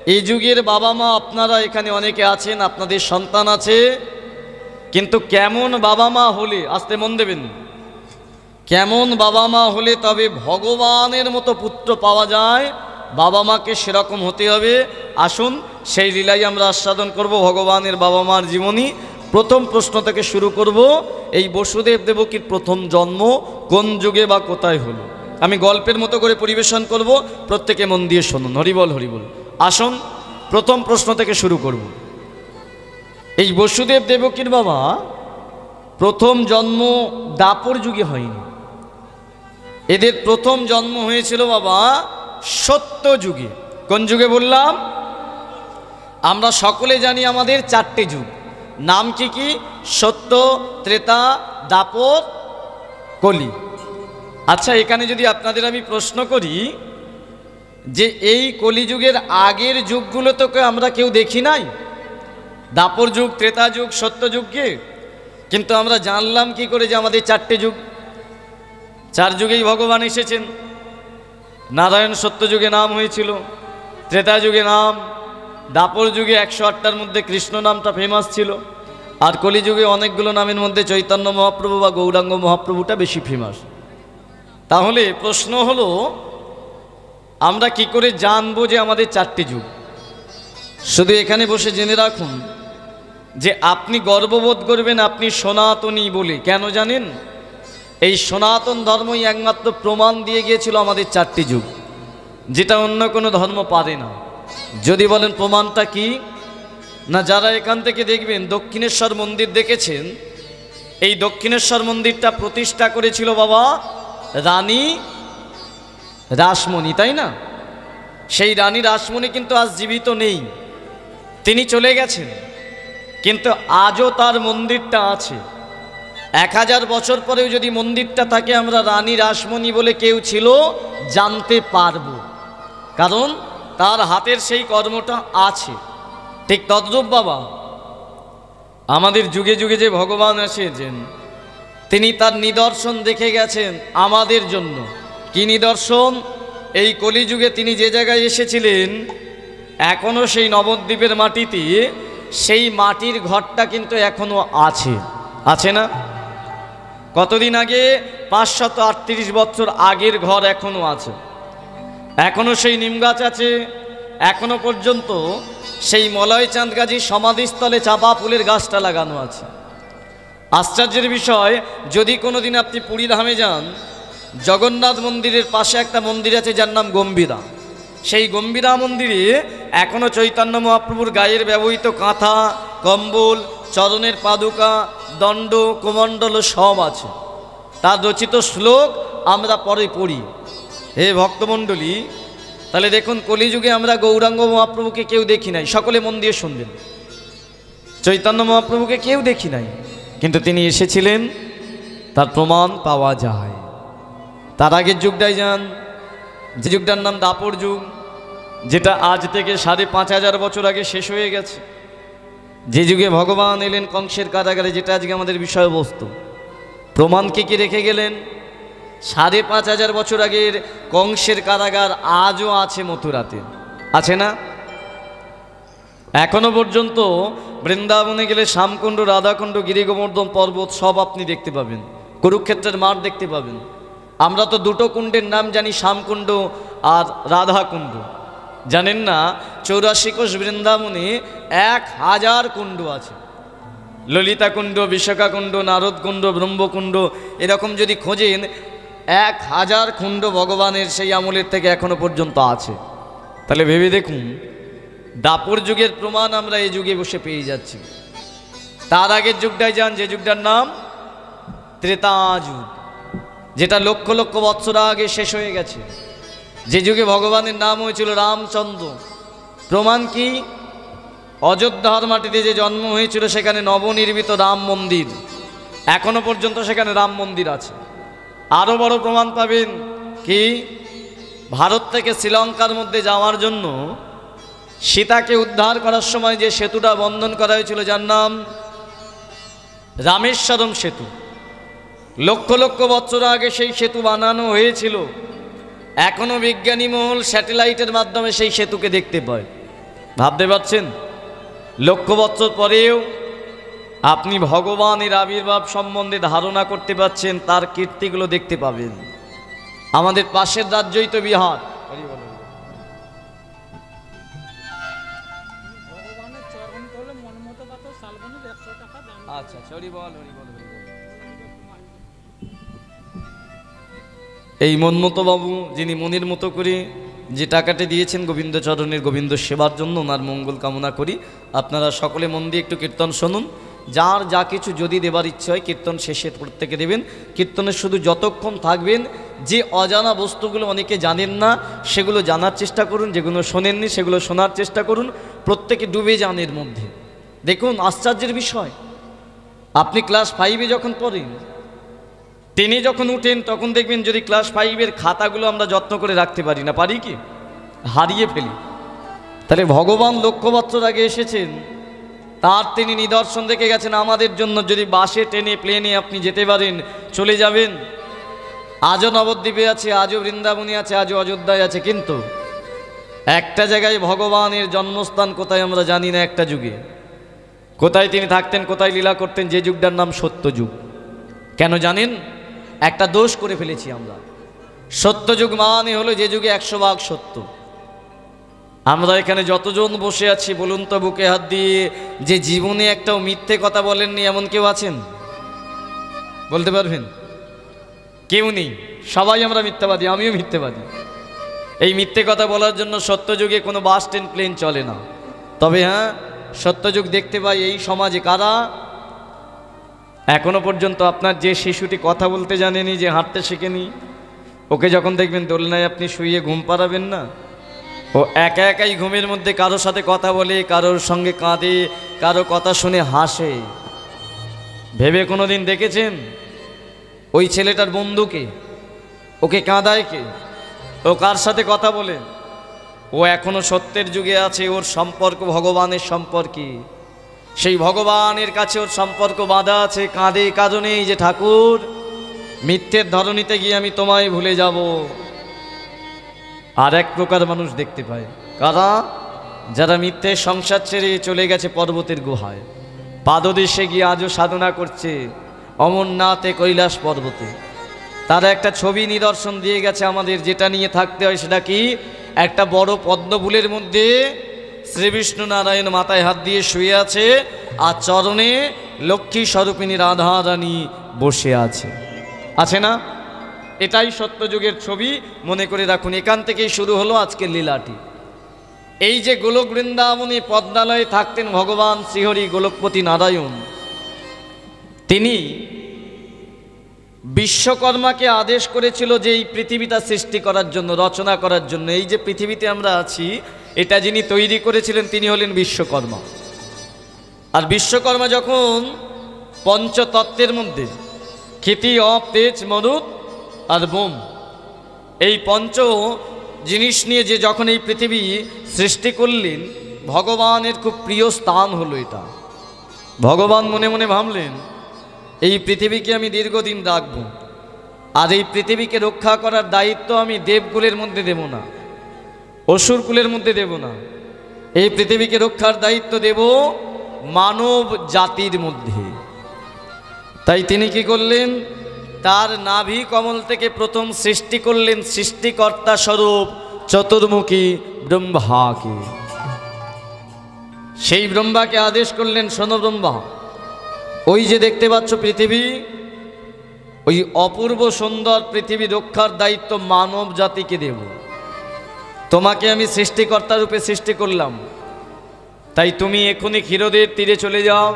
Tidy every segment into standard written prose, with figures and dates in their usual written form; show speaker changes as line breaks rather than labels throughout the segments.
এই যুগের বাবা মা আপনারা এখানে অনেকে আছেন, আপনাদের সন্তান আছে, কিন্তু কেমন বাবা মা হলে, আস্তে মন দেবেন, কেমন বাবা মা হলে তবে ভগবানের মতো পুত্র পাওয়া যায়, বাবা মাকে সেরকম হতে হবে। আসুন সেই লীলাই আমরা আস্বাদন করব, ভগবানের বাবা মার জীবনী। প্রথম প্রশ্ন থেকে শুরু করব, এই বসুদেব দেবকীর প্রথম জন্ম কোন যুগে বা কোথায় হলো। আমি গল্পের মতো করে পরিবেশন করব, প্রত্যেকে মন দিয়ে শুনুন। হরিবল হরিবল। আসুন প্রথম প্রশ্ন থেকে শুরু করব। এই বসুদেব দেবকীর বাবা প্রথম জন্ম দাপর যুগে হয়নি, এদের প্রথম জন্ম হয়েছিল বাবা সত্য যুগে। কোন যুগে বললাম? আমরা সকলে জানি আমাদের চারটে যুগ, নাম কি কি? সত্য, ত্রেতা, দাপর, কলি। আচ্ছা, এখানে যদি আপনাদের আমি প্রশ্ন করি যে এই কলিযুগের আগের যুগগুলো তো আমরা কেউ দেখি নাই, দাপর যুগ, ত্রেতা যুগ, সত্য যুগকে, কিন্তু আমরা জানলাম কি করে যে আমাদের চারটে যুগ? চার যুগেই ভগবান এসেছেন। নারায়ণ সত্য যুগে নাম হয়েছিল, ত্রেতা যুগে নাম, দাপর যুগে 108টার মধ্যে কৃষ্ণ নামটা ফেমাস ছিল, আর কলিযুগে অনেকগুলো নামের মধ্যে চৈতন্য মহাপ্রভু বা গৌরাঙ্গ মহাপ্রভুটা বেশি ফেমাস। তাহলে প্রশ্ন হলো, আমরা কি করে জানবো যে আমাদের চারটে যুগ? শুধু এখানে বসে জেনে রাখুন যে আপনি গর্ববোধ করবেন আপনি সনাতনী বলে। কেন জানেন? এই সনাতন ধর্মই একমাত্র প্রমাণ দিয়ে গিয়েছিল আমাদের চারটি যুগ, যেটা অন্য কোনো ধর্ম পারে না। যদি বলেন প্রমাণটা কি, না যারা এখান থেকে দেখবেন দক্ষিণেশ্বর মন্দির দেখেছেন, এই দক্ষিণেশ্বর মন্দিরটা প্রতিষ্ঠা করেছিল বাবা রানী রাসমণি, তাই না? সেই রানী রাসমণি কিন্তু আজ জীবিত নেই, তিনি চলে গেছেন, কিন্তু আজও তার মন্দিরটা আছে। 1000 বছর পরেও যদি মন্দিরটা থাকে, আমরা রানী রাসমণি বলে কেউ ছিল জানতে পারবো, কারণ তার হাতের সেই কর্মটা আছে। ঠিক তদ্রূপ বাবা আমাদের যুগে যুগে যে ভগবান এসেছেন, তিনি তার নিদর্শন দেখে গেছেন আমাদের জন্য। কি নিদর্শন? এই কলিযুগে তিনি যে জায়গায় এসেছিলেন, এখনও সেই নবদ্বীপের মাটিতে সেই মাটির ঘরটা কিন্তু এখনও আছে, আছে না? কতদিন আগে? 538 বছর আগের ঘর এখনও আছে, এখনও সেই নিম গাছ আছে, এখনও পর্যন্ত সেই মলয় চাঁদ গাজীর সমাধিস্থলে চাপা ফুলের গাছটা লাগানো আছে। আশ্চর্যের বিষয়, যদি কোনো দিন আপনি পুরী ধামে যান, জগন্নাথ মন্দিরের পাশে একটা মন্দির আছে যার নাম গম্ভীরা। সেই গম্ভীরা মন্দিরে এখনও চৈতন্য মহাপ্রভুর গায়ের ব্যবহৃত কাঁথা, কম্বল, চরণের পাদুকা, দণ্ড, কুমণ্ডল সব আছে। তার রচিত শ্লোক আমরা পরে পড়ি। হে ভক্তমণ্ডলী, তাহলে দেখুন কলিযুগে আমরা গৌরাঙ্গ মহাপ্রভুকে কেউ দেখি নাই, সকলে মন দিয়ে শুনবেন। চৈতন্য মহাপ্রভুকে কেউ দেখি নাই, কিন্তু তিনি এসেছিলেন, তার প্রমাণ পাওয়া যায়। তার আগের যুগটাই যান, যে যুগটার নাম দাপর যুগ, যেটা আজ থেকে 5500 বছর আগে শেষ হয়ে গেছে। যে যুগে ভগবান এলেন কংসের কারাগারে, যেটা আজকে আমাদের বিষয়বস্তু। প্রমাণ কি কি রেখে গেলেন? 5500 বছর আগের কংসের কারাগার আজও আছে মথুরাতে, আছে না? এখনো পর্যন্ত বৃন্দাবনে গেলে শ্যামকুণ্ড, রাধাকুণ্ড, গিরিগোবর্ধন পর্বত সব আপনি দেখতে পাবেন, কুরুক্ষেত্রের মাঠ দেখতে পাবেন। আমরা তো দুটো কুণ্ডের নাম জানি, শ্যামকুণ্ড আর রাধাকুণ্ড। জানেন না 84 কোষ বৃন্দাবনে 1000 কুণ্ড আছে। ললিতা কুণ্ড, বিশাখা কুণ্ড, নারদ কুণ্ড, ব্রহ্মকুণ্ড, এরকম যদি খোঁজেন 1000 কুণ্ড ভগবানের সেই আমলের থেকে এখনো পর্যন্ত আছে। তাহলে ভেবে দেখুন, দাপর যুগের প্রমাণ আমরা এই যুগে বসে পেয়ে যাচ্ছি। তার আগের যুগটাই যান, যে যুগটার নাম ত্রেতা যুগ, যেটা লক্ষ লক্ষ বৎসর আগে শেষ হয়ে গেছে। যে যুগে ভগবানের নাম হয়েছিল রামচন্দ্র। প্রমাণ কি? অযোধ্যার মাটিতে যে জন্ম হয়েছিল, সেখানে নবনির্মিত রাম মন্দির, এখনো পর্যন্ত সেখানে রাম মন্দির আছে। আরও বড় প্রমাণ পাবেন কি? ভারত থেকে শ্রীলঙ্কার মধ্যে যাওয়ার জন্য সীতাকে উদ্ধার করার সময় যে সেতুটা বন্ধন করা হয়েছিল, যার নাম রামেশ্বরম সেতু, লক্ষ লক্ষ বছর আগে সেই সেতু বানানো হয়েছিল। এখনো বিজ্ঞানী মহল স্যাটেলাইটের মাধ্যমে সেই সেতুকে দেখতে পায়। ভাবতে পারছেন? লক্ষ বছর পরেও আপনি ভগবানের আবির্ভাব সম্বন্ধে ধারণা করতে পারছেন, তার কীর্তিগুলো দেখতে পাবেন। আমাদের পাশের রাজ্যই তো বিহার। আচ্ছা, এই মনমতো বাবু যিনি মনের মতো করে যে টাকাটি দিয়েছেন গোবিন্দচরণের গোবিন্দ সেবার জন্য, ওনার মঙ্গল কামনা করি। আপনারা সকলে মন দিয়ে একটু কীর্তন শুনুন। যার যা কিছু যদি দেবার ইচ্ছে হয় কীর্তন শেষে প্রত্যেকে দেবেন। কীর্তনের শুধু যতক্ষণ থাকবেন, যে অজানা বস্তুগুলো অনেকে জানেন না সেগুলো জানার চেষ্টা করুন, যেগুলো শোনেননি সেগুলো শোনার চেষ্টা করুন। প্রত্যেকে ডুবে যান এর মধ্যে। দেখুন আশ্চর্যের বিষয়, আপনি ক্লাস 5-এ যখন পড়েন, 10-এ যখন উঠেন, তখন দেখবেন যদি ক্লাস 5-এর খাতাগুলো আমরা যত্ন করে রাখতে পারি না, পারি কি? হারিয়ে ফেলি। তাহলে ভগবান লক্ষ বছর আগে এসেছেন, তার তিনি নিদর্শন দেখে গেছেন আমাদের জন্য। যদি বাসে, ট্রেনে, প্লেনে আপনি যেতে পারেন, চলে যাবেন। আজও নবদ্বীপে আছে, আজও বৃন্দাবনে আছে, আজও অযোধ্যায় আছে, কিন্তু একটা জায়গায় ভগবানের জন্মস্থান কোথায় আমরা জানি না। একটা যুগে কোথায় তিনি থাকতেন, কোথায় লীলা করতেন, যে যুগটার নাম সত্যযুগ। কেন জানেন? একটা দোষ করে ফেলেছি আমরা। সত্যযুগ মানে হলো যে যুগে 100 ভাগ সত্য। আমরা এখানে যতজন বসে আছি বলুন তো বুকে হাত দিয়ে, যে জীবনে একটাও মিথ্যে কথা বলেননি এমন কেউ আছেন? বলতে পারবেন? কেউ নেই। সবাই আমরা মিথ্যাবাদী, আমিও মিথ্যাবাদী। এই মিথ্যে কথা বলার জন্য সত্যযুগে কোনো বাস, ট্রেন, প্লেন চলে না। তবে হ্যাঁ, সত্যযুগ দেখতে পাই এই সমাজে কারা? এখনো পর্যন্ত আপনার যে শিশুটি কথা বলতে জানেনি, যে হাঁটতে শেখেনি, ওকে যখন দেখবেন দোলনায় আপনি শুয়ে ঘুম পাড়াবেন না, ও একা একাই ঘুমের মধ্যে কারোর সাথে কথা বলে, কারোর সঙ্গে কাঁদে, কারো কথা শুনে হাসে। ভেবে কোনো দিন দেখেছেন ওই ছেলেটার বন্ধুকে? ওকে কাঁদায় কে? ও কার সাথে কথা বলে? ও এখনো সত্যের যুগে আছে। ওর সম্পর্ক ভগবানের সম্পর্কে। সেই ভগবানের কাছে ওর সম্পর্ক বাঁধা আছে। কাঁদে কাঁদনেই যে ঠাকুর, মিথ্যের ধরনীতে গিয়ে আমি তোমায় ভুলে যাব। আর এক প্রকার মানুষ দেখতে পায়, কারা? যারা মিথ্যের সংসার ছেড়ে চলে গেছে পর্বতের গুহায়, পাদদেশে গিয়ে আজও সাধনা করছে অমরনাথে, কৈলাস পর্বতে। তারা একটা ছবি নিদর্শন দিয়ে গেছে আমাদের, যেটা নিয়ে থাকতে হয় সেটা কি? একটা বড় পদ্মফুলের মধ্যে শ্রীবিষ্ণু নারায়ণ মাথায় হাত দিয়ে শুয়ে আছে, আর চরণে লক্ষ্মী স্বরূপিণী রাধা রানী বসে আছে। আছে না? এটাই সত্যযুগের ছবি, মনে করে রাখুন। এখান থেকেই শুরু হলো আজকের লীলাটি। এই যে গোলক বৃন্দাবনে পদ্মালয়ে থাকতেন ভগবান শ্রীহরি গোলকপতি নারায়ণ, তিনি বিশ্বকর্মাকে আদেশ করেছিল যে এই পৃথিবীটা সৃষ্টি করার জন্য, রচনা করার জন্য। এই যে পৃথিবীতে আমরা আছি, এটা যিনি তৈরি করেছিলেন তিনি হলেন বিশ্বকর্মা। আর বিশ্বকর্মা যখন পঞ্চতত্ত্বের মধ্যে ক্ষিতি, অপ, তেজ, মরুত আর বোম, এই পঞ্চ জিনিস নিয়ে যে যখন এই পৃথিবী সৃষ্টি করলেন, ভগবানের খুব প্রিয় স্থান হলো এটা। ভগবান মনে মনে ভাবলেন, এই পৃথিবীকে আমি দীর্ঘদিন রাখবো, আর এই পৃথিবীকে রক্ষা করার দায়িত্ব আমি দেবকুলের মধ্যে দেব না, অসুরকুলের মধ্যে দেব না। এই পৃথিবীকে রক্ষার দায়িত্ব দেব মানব জাতির মধ্যে। তাই তিনি কি করলেন? তার নাভি কমল থেকে প্রথম সৃষ্টি করলেন সৃষ্টিকর্তা স্বরূপ চতুর্মুখী ব্রহ্মাকে। সেই ব্রহ্মাকে আদেশ করলেন, শোনো ব্রহ্মা, ওই যে দেখতে পাচ্ছ পৃথিবী, ওই অপূর্ব সুন্দর পৃথিবী রক্ষার দায়িত্ব মানব জাতিকে দেব। তোমাকে আমি সৃষ্টিকর্তা রূপে সৃষ্টি করলাম, তাই তুমি এখনই ক্ষীরদের তীরে চলে যাও,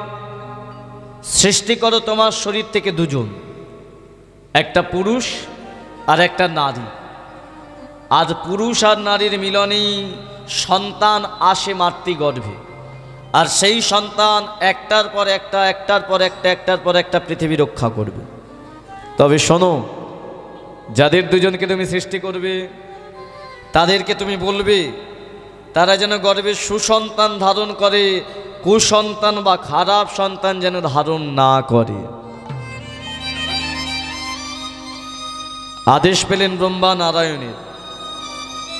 সৃষ্টি করো তোমার শরীর থেকে দুজন, একটা পুরুষ আর একটা নারী। আজ পুরুষ আর নারীর মিলনেই সন্তান আসে মাতৃগর্ভে, আর সেই সন্তান একটার পর একটা, একটার পর একটা, একটার পর একটা পৃথিবী রক্ষা করবে। তবে শোনো, যাদের দুজনকে তুমি সৃষ্টি করবে তাদেরকে তুমি বলবে তারা যেন গর্ভে সুসন্তান ধারণ করে, কুসন্তান বা খারাপ সন্তান যেন ধারণ না করে। আদেশ পেলেন ব্রহ্মা নারায়ণের,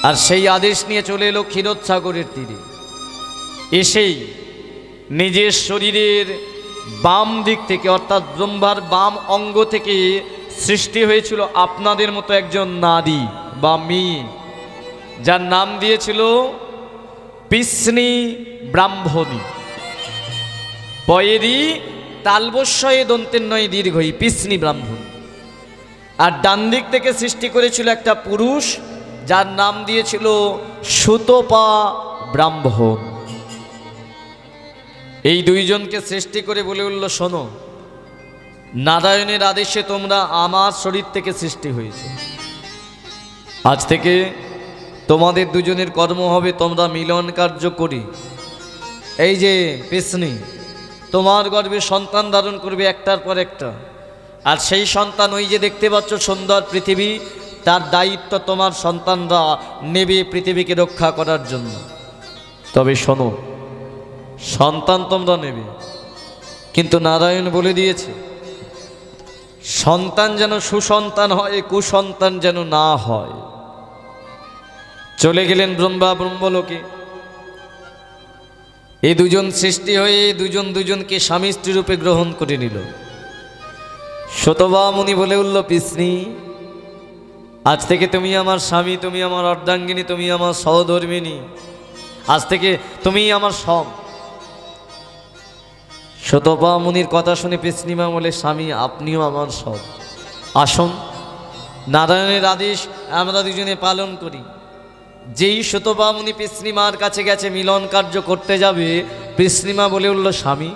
আর সেই আদেশ নিয়ে চলে এলো ক্ষীরোদসাগরের তীরে। এসেই নিজের শরীরের বাম দিক থেকে অর্থাৎ ব্রহ্মার বাম অঙ্গ থেকে সৃষ্টি হয়েছিল আপনাদের মতো একজন নারী বা মেয়ে, যার নাম দিয়েছিল পিসনি ব্রাহ্মণী। পয়েরি তালবস্যয়ে দন্তের নয় দীর্ঘই, পিসনি ব্রাহ্মণ। আর ডান দিক থেকে সৃষ্টি করেছিল একটা পুরুষ, যার নাম দিয়েছিল সুতপা ব্রাহ্মণ। এই দুইজনকে সৃষ্টি করে বলে উঠল, শোনো, নারায়ণের আদেশে তোমরা আমার শরীর থেকে সৃষ্টি হয়েছে। আজ থেকে তোমাদের দুজনের কর্ম হবে তোমরা মিলন কার্য করি। এই যে পিসনি, তোমার গর্ভে সন্তান ধারণ করবে একটার পর একটা, আর সেই সন্তান ওই যে দেখতে পাচ্ছ সুন্দর পৃথিবী, তার দায়িত্ব তোমার সন্তানরা নেবে পৃথিবীকে রক্ষা করার জন্য। তবে শোনো, সন্তান তোমরা নেবে, কিন্তু নারায়ণ বলে দিয়েছে সন্তান যেন সুসন্তান হয়, কুসন্তান যেন না হয়। চলে গেলেন ব্রহ্মা ব্রহ্মলোকে। এই দুজন সৃষ্টি হয়ে দুজন দুজনকে স্বামী স্ত্রী রূপে গ্রহণ করে নিল। সুতপা মুনি বলে উঠল, পিসনি, আজ থেকে তুমি আমার স্বামী, তুমি আমার অর্ধাঙ্গিনী, তুমি আমার সহধর্মিনী, আজ থেকে তুমি আমার সব। সুতপা মুনির কথা শুনে পিসনিমা বলে, স্বামী আপনিও আমার সব, আসুন নারায়ণের আদেশ আমরা দুজনে পালন করি। যেই সুতপা মুনি পিসনিমার কাছে গেছে মিলন কার্য করতে যাবে, পিসনিমা বলে উঠল, স্বামী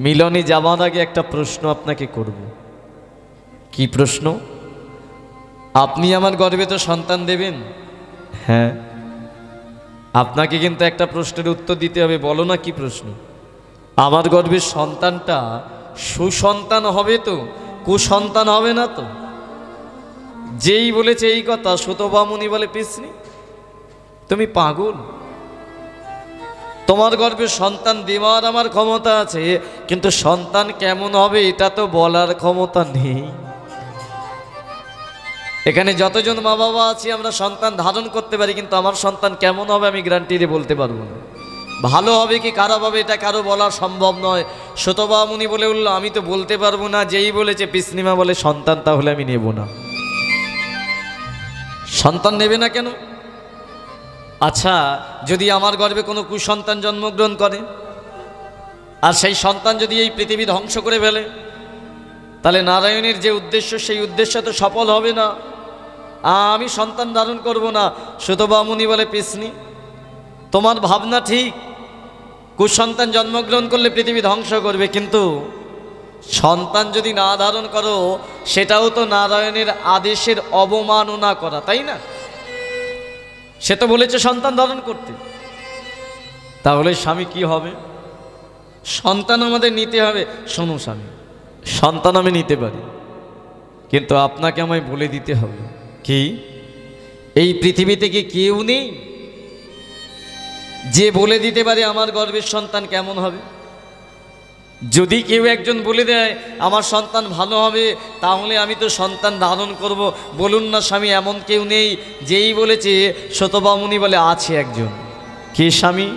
মিলনে যাওয়ার আগে একটা প্রশ্ন আপনাকে করব। কি প্রশ্ন? আপনি আমার গর্ভে তো সন্তান দেবেন। হ্যাঁ, আপনাকে কিন্তু একটা প্রশ্নের উত্তর দিতে হবে। বলো না কি প্রশ্ন? আমার গর্ভের সন্তানটা সুসন্তান হবে তো, কুসন্তান হবে না তো? যেই বলেছে এই কথা, সুতপা মুনি বলে, পিসনি তুমি পাগল, তোমার গর্ভে সন্তান দেওয়ার আমার ক্ষমতা আছে, কিন্তু সন্তান কেমন হবে এটা তো বলার ক্ষমতা নেই। এখানে যতজন মা বাবা আছি আমরা সন্তান ধারণ করতে পারি, কিন্তু আমার সন্তান কেমন হবে আমি গ্যারান্টি দিয়ে বলতে পারবো না। ভালো হবে কি খারাপ হবে এটা কারো বলা সম্ভব নয়। সুতপা মুনি বলে উঠল, আমি তো বলতে পারবো না। যেই বলেছে পিসনিমা বলে, সন্তান তাহলে আমি নেব না। সন্তান নেবে না কেন? আচ্ছা, যদি আমার গর্ভে কোনো কুসন্তান জন্মগ্রহণ করে আর সেই সন্তান যদি এই পৃথিবী ধ্বংস করে ফেলে, তাহলে নারায়ণের যে উদ্দেশ্য সেই উদ্দেশ্য তো সফল হবে না। আমি সন্তান ধারণ করব না। সুতপা মুনি বলে, পিসনি তোমার ভাবনা ঠিক, কুসন্তান জন্মগ্রহণ করলে পৃথিবী ধ্বংস করবে, কিন্তু সন্তান যদি না ধারণ করো সেটাও তো নারায়ণের আদেশের অবমাননা করা, তাই না? সে তো বলেছে সন্তান ধারণ করতে। তাহলে স্বামী কি হবে? সন্তান আমাদের নিতে হবে। শোনো স্বামী, সন্তান আমি নিতে পারি, কিন্তু আপনাকে আমায় বলে দিতে হবে। কি? এই পৃথিবীতে কি কেউ নেই যে বলে দিতে পারে আমার গর্ভের সন্তান কেমন হবে? যদি কেউ একজন বলে দেয় আমার সন্তান ভালো হবে, তাহলে আমি তো সন্তান ধারণ করব। বলুন না স্বামী, এমন কেউ নেই? যেই বলেছে সুতপা মুনি বলে, আছে একজন। কে স্বামী?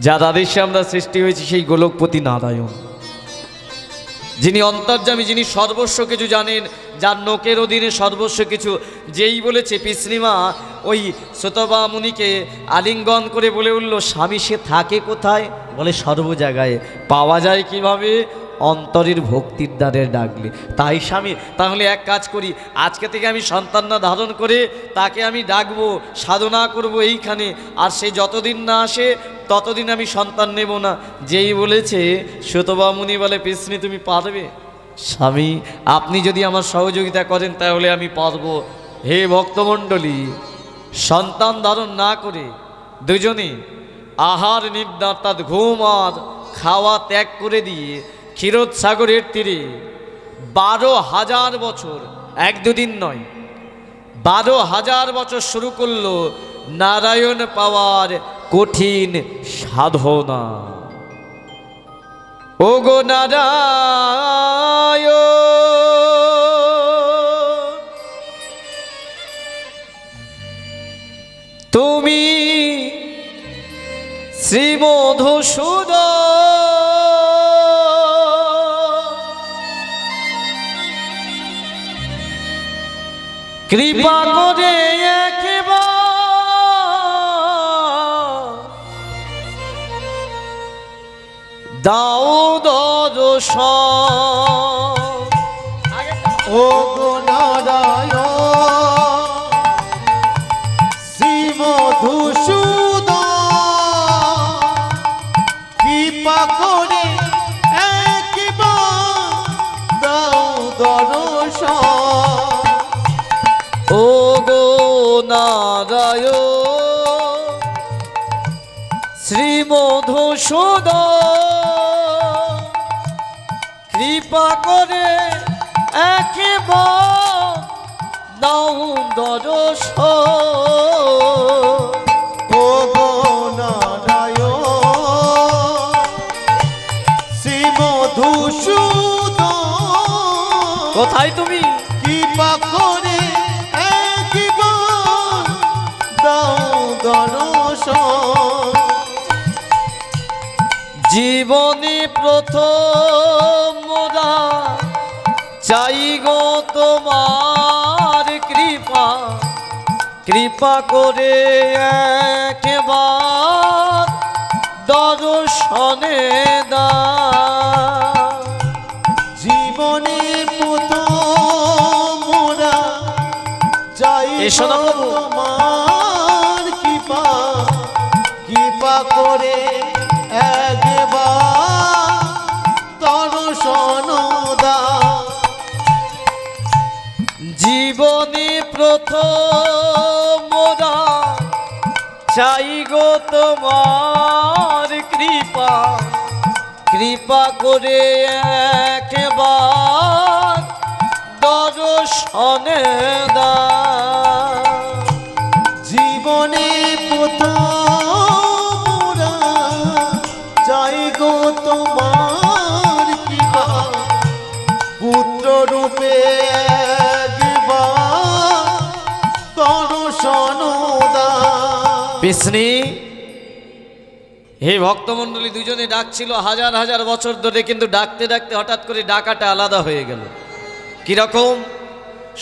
যার আদেশে আমরা সৃষ্টি হয়েছি সেই গোলকপতি নারায়ণ, যিনি অন্তর্যামী, যিনি সর্বস্ব কিছু জানেন, যার নোকের অধীনে সর্বস্ব কিছু। যেই বলেছে পিসনিমা ওই সুতপা মুনিকে আলিঙ্গন করে বলে উঠল, স্বামী সে থাকে কোথায়? বলে, সর্ব জায়গায়। পাওয়া যায় কিভাবে? অন্তরের ভক্তির দ্বারে ডাকলে। তাই স্বামী, তাহলে এক কাজ করি, আজকে থেকে আমি সন্তান না ধারণ করে তাকে আমি ডাকবো, সাধনা করব এইখানে, আর সে যতদিন না আসে ততদিন আমি সন্তান নেব না। যেই বলেছে সুতপা মুনি বলে, পিসনি তুমি পারবে? স্বামী আপনি যদি আমার সহযোগিতা করেন তাহলে আমি পারবো। হে ভক্তমণ্ডলী, সন্তান ধারণ না করে দুজনে আহার নিদ্রা অর্থাৎ ঘুম আর খাওয়া ত্যাগ করে দিয়ে ক্ষীরোদ সাগরের তীরে 12,000 বছর, এক দুদিন নয়, 12,000 বছর শুরু করলো নারায়ণ পাওয়ার কঠিন সাধনা। ওগো নারায়ণ, তুমি শ্রী মধুসূদন কৃপা করে একবার দাও দর্শন।
ও গো নারায়ণ শ্রী মধুসূদন কৃপা করে একবার দাও দর্শন।
ও গো নারায়ণ শ্রী মধুসূদন কৃপা করে একবার দাও দর্শন।
ও গো নারায়ণ শ্রী মধুসূদন
কোথায় তুমি?
কৃপা করে একবার দাও দর্শন।
জীবনে প্রথম মোরা চাই গো তোমার কৃপা, কৃপা করে একবার দর্শনে দাও।
জীবনে প্রথম মোরা চাই
এসো না প্রভু।
তোমার কৃপা, কৃপা করে একবার দর্শন দাও।
জীবনে প্রথম মোরা চাই গো তোমার কৃপা, কৃপা করে একবার দর্শনে দাও।
জীবনে প্রথম মোরা চাই গো তোমার কৃপা, পুত্র রূপে একবার দর্শন দাও।
বিষ্ণু হে ভক্তমণ্ডলী দুজনে ডাকছিল হাজার হাজার বছর ধরে, কিন্তু ডাকতে ডাকতে হঠাৎ করে ডাকাটা আলাদা হয়ে গেল। কিরকম?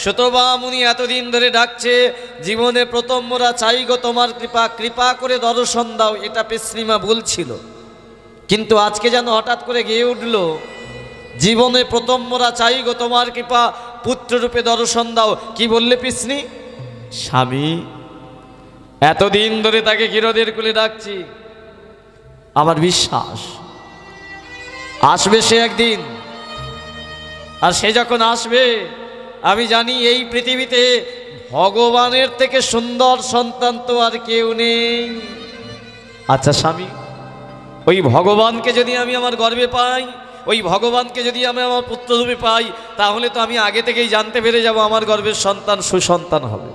শতবা মুনি এতদিন ধরে ডাকছে জীবনে প্রথম মোরা চাই গো তোমার কৃপা, কৃপা করে দর্শন দাও, এটা পেশ্রীমা বলছিল। কিন্তু আজকে যেন হঠাৎ করে গেয়ে উঠল জীবনে প্রথম মোরা চাই গো তোমার কৃপা, পুত্ররূপে দর্শন দাও। কি বললে পিসনি? স্বামী এতদিন ধরে তাকে ক্ষীরদের কুলে ডাকছি, আমার বিশ্বাস আসবে সে একদিন। আর সে যখন আসবে আমি জানি এই পৃথিবীতে ভগবানের থেকে সুন্দর সন্তান তো আর কেউ নেই। আচ্ছা স্বামী, ওই ভগবানকে যদি আমি আমার গর্বে পাই, ওই ভগবানকে যদি আমি আমার পুত্ররূপে পাই, তাহলে তো আমি আগে থেকেই জানতে পেরে যাব আমার গর্ভের সন্তান সুসন্তান হবে।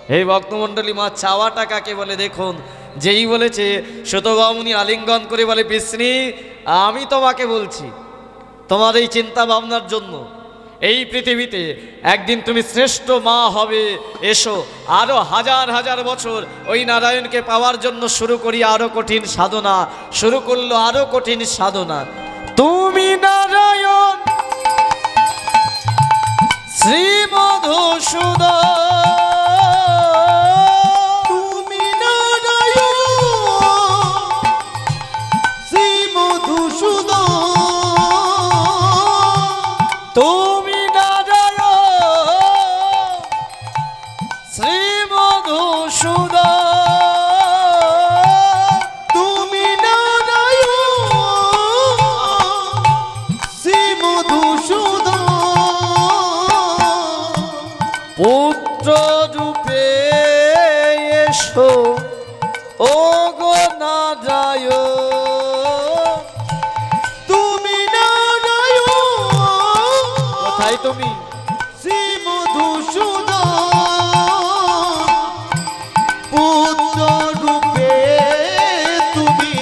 হে ভক্তমণ্ডলী, মা চাওয়াটা কাকে বলে দেখুন। যেই বলেছে শতবামুনি আলিঙ্গন করে বলে, বিষ্ণু আমি তোমাকে বলছি তোমার এই চিন্তা ভাবনার জন্য এই পৃথিবীতে একদিন তুমি শ্রেষ্ঠ মা হবে। এসো আরো হাজার হাজার বছর ওই নারায়ণকে পাওয়ার জন্য শুরু করি আরো কঠিন সাধনা। শুরু করলো আরো কঠিন সাধনা। তুমি নারায়ণ শ্রী মধুসূদন,
তুমি নারায়ণ শ্রী মধুসূদন,
তুমি নারায়ণ শ্রী মধুসূদন,
তুমি নারায়ণ শ্রী মধুসূদন,
পুত্র রূপে এসো ও গো নারায়ণ।
তুমি নারায়ণ
কোথায় তুমি?
শ্রী মধুসূদন, পুত্র রূপে তুমি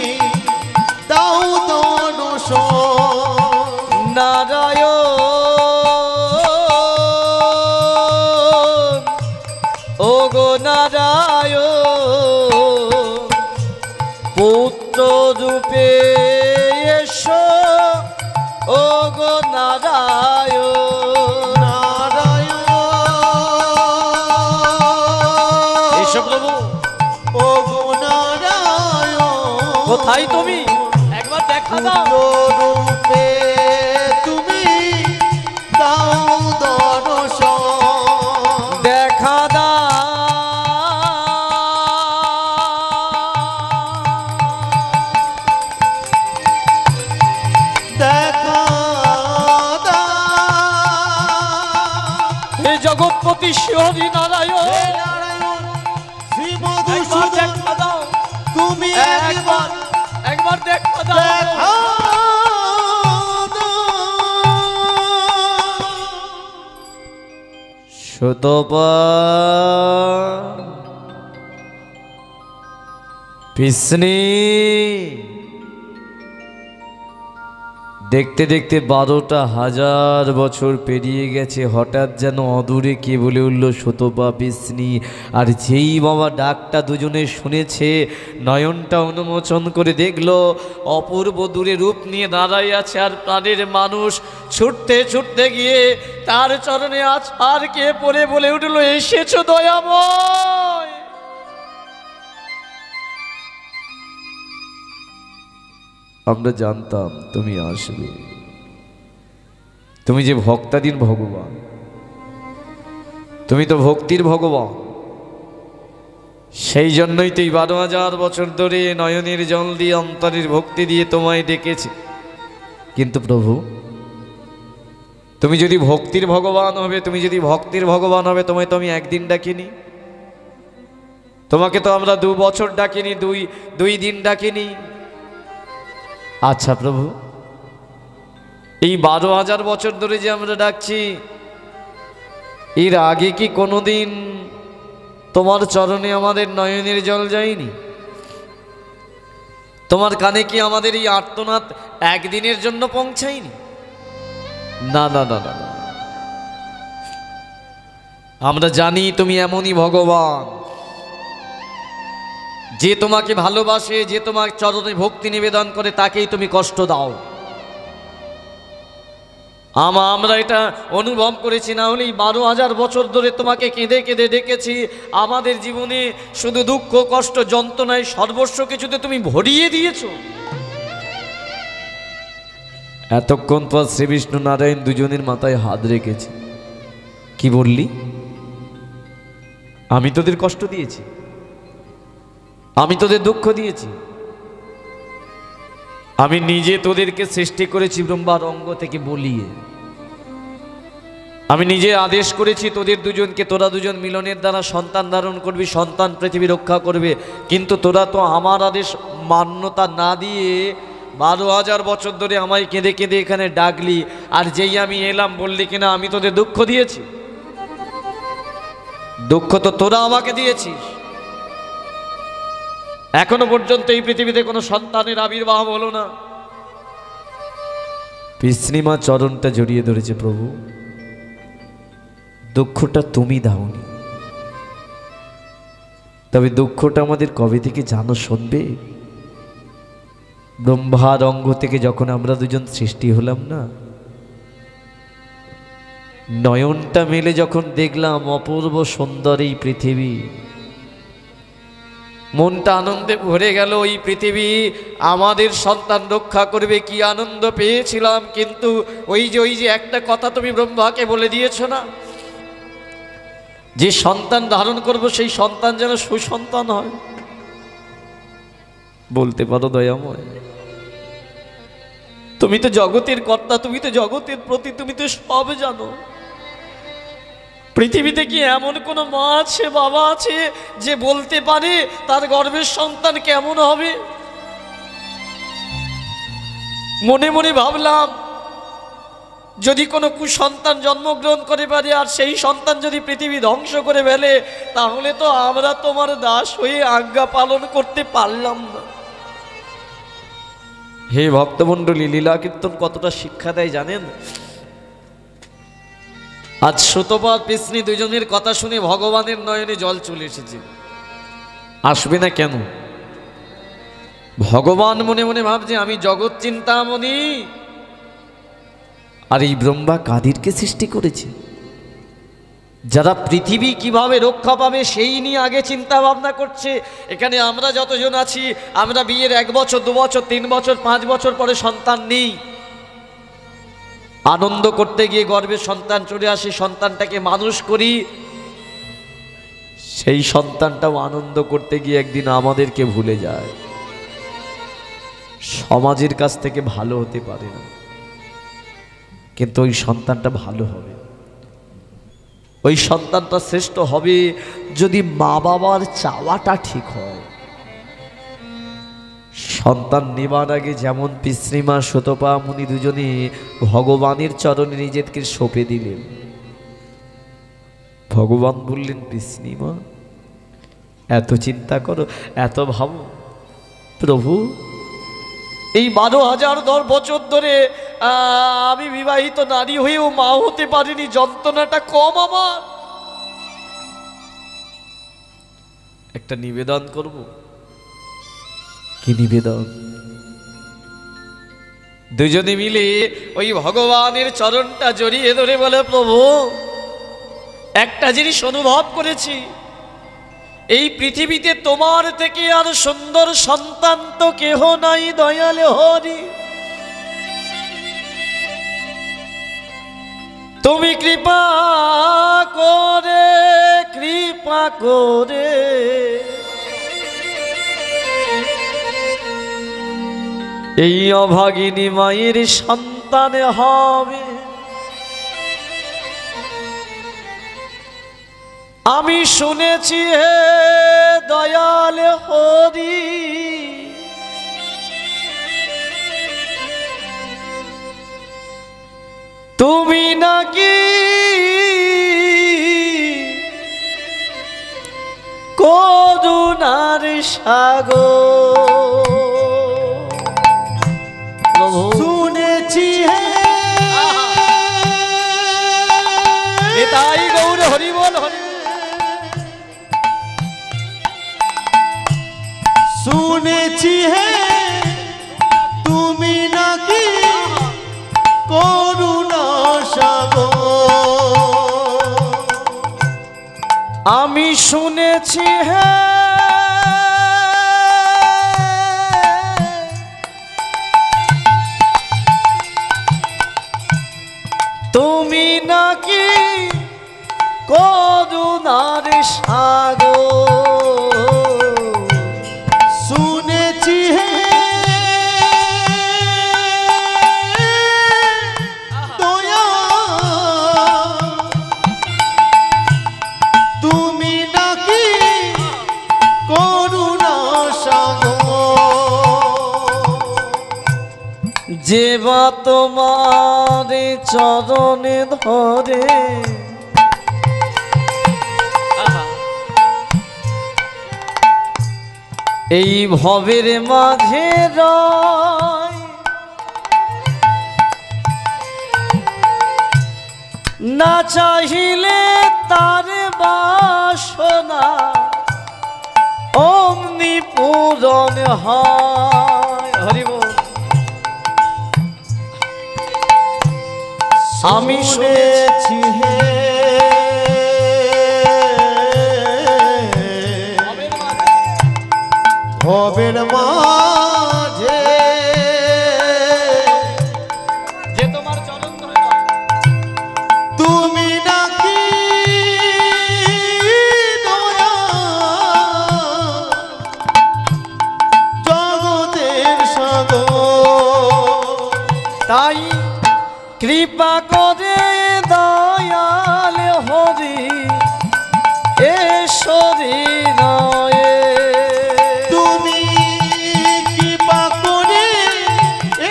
দাও দর্শন।
নারায়ণ ও গো নারায়ণ পুত্র রূপে এসো ও গো নারায়ণ,
নারায়ণ
এসো প্রভু।
ও গো নারায়ণ,
কোথায় তুমি? একবার দেখা দাও।
পুত্র রূপে তুমি দাও দর্শন,
দেখা দাও।
দেখা দাও।
হে জগৎপতি শ্রী নারায়ণ,
হে নারায়ণ শ্রী
একবার
মধুসূদন,
দেখা দাও।
তুমি
একবার একবার দেখা দাও।
দেখা দাও।
সুতপা পিসনি, দেখতে দেখতে 12,000 বছর পেরিয়ে গেছে। হঠাৎ যেন অদূরে কে বলে উঠল সুতপা পিসনি। আর যেই বাবা ডাকটা দুজনে শুনেছে, নয়নটা উন্মোচন করে দেখলো অপূর্ব দূরে রূপ নিয়ে দাঁড়াই আছে আর প্রাণের মানুষ। ছুটতে ছুটতে গিয়ে তার চরণে আছাড় কে পড়ে বলে উঠল, এসেছো দয়াময়। আমরা জানতাম তুমি আসবে, তুমি যে ভক্তাধীন ভগবান, তুমি তো ভক্তির ভগবান। সেই জন্যই তো এই 12,000 বছর ধরে নয়নের জল দিয়ে অন্তরের ভক্তি দিয়ে তোমায় ডেকেছি। কিন্তু প্রভু, তুমি যদি ভক্তির ভগবান হবে, তুমি যদি ভক্তির ভগবান হবে, তোমায় তো আমি একদিন ডাকিনি, তোমাকে তো আমরা 2 বছর ডাকিনি, দুই দিন ডাকিনি। আচ্ছা প্রভু, এই 12,000 বছর ধরে যে আমরা ডাকছি, এর আগে কি কোনোদিন তোমার চরণে আমাদের নয়নের জল যায়নি? তোমার কানে কি আমাদের এই আর্তনাদ একদিনের জন্য পৌঁছায়নি? না না না না না। আমরা জানি তুমি এমনই ভগবান যে তোমাকে ভালোবাসে, যে তোমার চরণে ভক্তি নিবেদন করে তাকেই তুমি কষ্ট দাও। আমরা এটা অনুভব করেছি, না হলেই 12,000 বছর ধরে তোমাকে কেঁদে কেঁদে ডেকেছি। আমাদের জীবনে শুধু দুঃখ, কষ্ট, যন্ত্রণায় সর্বস্ব কিছুতে তুমি ভরিয়ে দিয়েছো। এতক্ষণ পর শ্রী বিষ্ণু নারায়ণ দুজনের মাথায় হাত রেখেছে। কি বললি? আমি তোদের কষ্ট দিয়েছি, আমি তোদের দুঃখ দিয়েছি, আমি নিজে তোদেরকে সৃষ্টি করেছি ব্রহ্মার অঙ্গ থেকে বলিয়ে। আমি নিজে আদেশ করেছি তোদের দুজনকে, তোরা দুজন মিলনের দ্বারা সন্তান ধারণ করবি, সন্তান পৃথিবী রক্ষা করবে। কিন্তু তোরা তো আমার আদেশ মান্যতা না দিয়ে 12,000 বছর ধরে আমায় কেঁদে কেঁদে এখানে ডাকলি, আর যেই আমি এলাম বললি কিনা আমি তোদের দুঃখ দিয়েছি। দুঃখ তো তোরা আমাকে দিয়েছিস। এখনো পর্যন্ত এই পৃথিবীতে কোনো সন্তানের আবির্ভাব হলো না। পিসনিমা চরণটা জড়িয়ে ধরেছে। প্রভু, দুঃখটা তুমি দাওনি, তবে দুঃখটা আমাদের কবে থেকে জানো শুনবে? ব্রহ্মার অঙ্গ থেকে যখন আমরা দুজন সৃষ্টি হলাম না, নয়নটা মেলে যখন দেখলাম অপূর্ব সুন্দর এই পৃথিবী, মনটা আনন্দে ভরে গেল। ওই পৃথিবী আমাদের সন্তান রক্ষা করবে, কি আনন্দ পেয়েছিলাম। কিন্তু ওই যে একটা কথা তুমি ব্রহ্মাকে বলে দিয়েছ না, যে সন্তান ধারণ করব সেই সন্তান যেন সুসন্তান হয়। বলতে পারো দয়াময়, তুমি তো জগতের কর্তা, তুমি তো জগতের প্রতি, তুমি তো সব জানো। পৃথিবীতে কি এমন কোনো মা আছে, বাবা আছে যে বলতে পারে তার গর্ভের সন্তান কেমন হবে? মনে মনে ভাবলাম, যদি কোনো কুসন্তান জন্মগ্রহণ করে পারে আর সেই সন্তান যদি পৃথিবী ধ্বংস করে ফেলে, তাহলে তো আমরা তোমার দাস হয়ে আজ্ঞা পালন করতে পারলাম না। হে ভক্তমণ্ডলী, লীলা কীর্তন কতটা শিক্ষা দেয় জানেন? আজ সুতপা পিসনি দুজনের কথা শুনে ভগবানের নয়নে জল চলে এসেছে। আসবে না কেন? ভগবান মনে মনে ভাবছে আমি জগৎ চিন্তামণি, আর এই ব্রহ্মা কাদেরকে সৃষ্টি করেছে? যারা পৃথিবী কিভাবে রক্ষা পাবে সেই নিয়ে আগে চিন্তা ভাবনা করছে। এখানে আমরা যতজন আছি, আমরা বিয়ের 1 বছর 2 বছর 3 বছর 5 বছর পরে সন্তান নেই, আনন্দ করতে গিয়ে গর্ভে সন্তান চলে আসে, সন্তানটাকে মানুষ করি, সেই সন্তানটাও আনন্দ করতে গিয়ে একদিন আমাদেরকে ভুলে যায়, সমাজের কাছ থেকে ভালো হতে পারে না। কিন্তু ওই সন্তানটা ভালো হবে, ওই সন্তানটা শ্রেষ্ঠ হবে যদি মা বাবার চাওয়াটা ঠিক হয়। সন্তান নেবার আগে যেমন পিতৃমা সুতপা মুনি দুজনে ভগবানের চরণে নিজেকে সঁপে দিলেন। ভগবান বললেন, পিতৃমা এত চিন্তা করো, এত ভাবো, প্রভু এই 12,000 বছর ধরে আমি বিবাহিত নারী হয়েও মা হতে পারিনি, যন্ত্রণাটা কম আমার। একটা নিবেদন করব। কি নিবেদন? দুজনে মিলে ওই ভগবানের চরণটা জড়িয়ে ধরে বলে, প্রভু একটা জিনিস অনুভব করেছি, এই পৃথিবীতে তোমার থেকে আর সুন্দর সন্তান তো কেহ নাই দয়াল হরি। তুমি কৃপা করে এই অভাগিনী মায়ের সন্তান হবে। আমি শুনেছি হে দয়াল হরি, তুমি নাকি করুণার সাগর।
শুনেছি হে
নিতাই গৌর হরি বল হরি।
শুনেছি হে তুমি নাকি করুণা সাগর।
আমি শুনেছি হে তুমি নাকি করুণার সাগর।
শুনেছি হে দয়া তুমি নাকি করুণা সাগর।
যে বা তোমার চরণে ধরে এই ভবের মাঝে রয়, না চাহিলে তার বাসনা অমনি পূরণ হয়। হরি বল। আমি
শুনেছি হে ভবের মাঝে
যে তোমার চরণ ধরে
তুমি নাকি দয়া জগতের সাগর।
তাই কৃপা করে দয়াল হরি এশ্বরী নয়ে।
তুমি কৃপা করে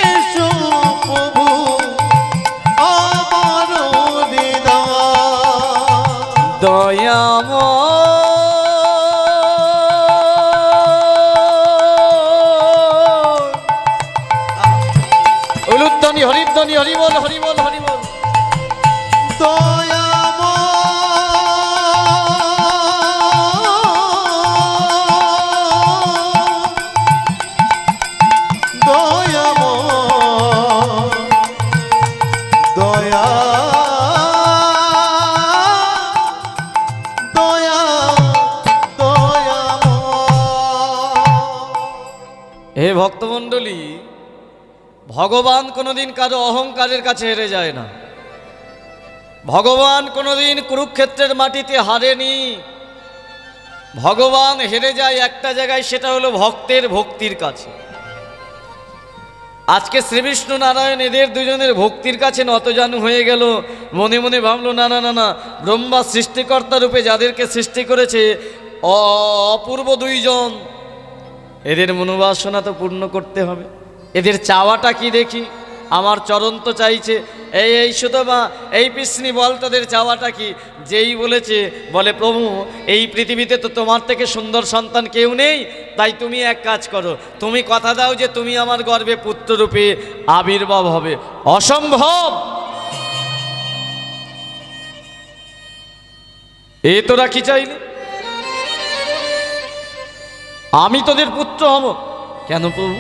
এসো প্রভু আমার হৃদয়।
দয়াময় উলুধ্বনি হরিধ্বনি হরি বল হরি বল হরি বল। হে ভক্তমণ্ডলী, ভগবান কোনোদিন কারো অহংকারের কাছে হেরে যায় না। ভগবান কোনোদিন কুরুক্ষেত্রের মাটিতে হারেনি। ভগবান হেরে যায় একটা জায়গায়, সেটা হলো ভক্তের ভক্তির কাছে। আজকে শ্রীবিষ্ণু নারায়ণ এদের দুজনের ভক্তির কাছে নতজানু হয়ে গেল। মনে মনে ভাবলো না না না না, ব্রহ্মা সৃষ্টিকর্তা রূপে যাদেরকে সৃষ্টি করেছে অপূর্ব দুইজন, এদের মনোবাসনা তো পূর্ণ করতে হবে। এদের চাওয়াটা কি দেখি, আমার চরণ তো চাইছে। এই সুতমা, এই পিসনি, বল তোদের চাওয়াটা কি? যেই বলেছে, বলে প্রভু এই পৃথিবীতে তো তোমার থেকে সুন্দর সন্তান কেউ নেই, তাই তুমি এক কাজ করো, তুমি কথা দাও যে তুমি আমার গর্ভে পুত্ররূপে আবির্ভাব হবে। অসম্ভব! এ তোরা কি চাইলে? আমি তোদের পুত্র হব কেন প্রভু?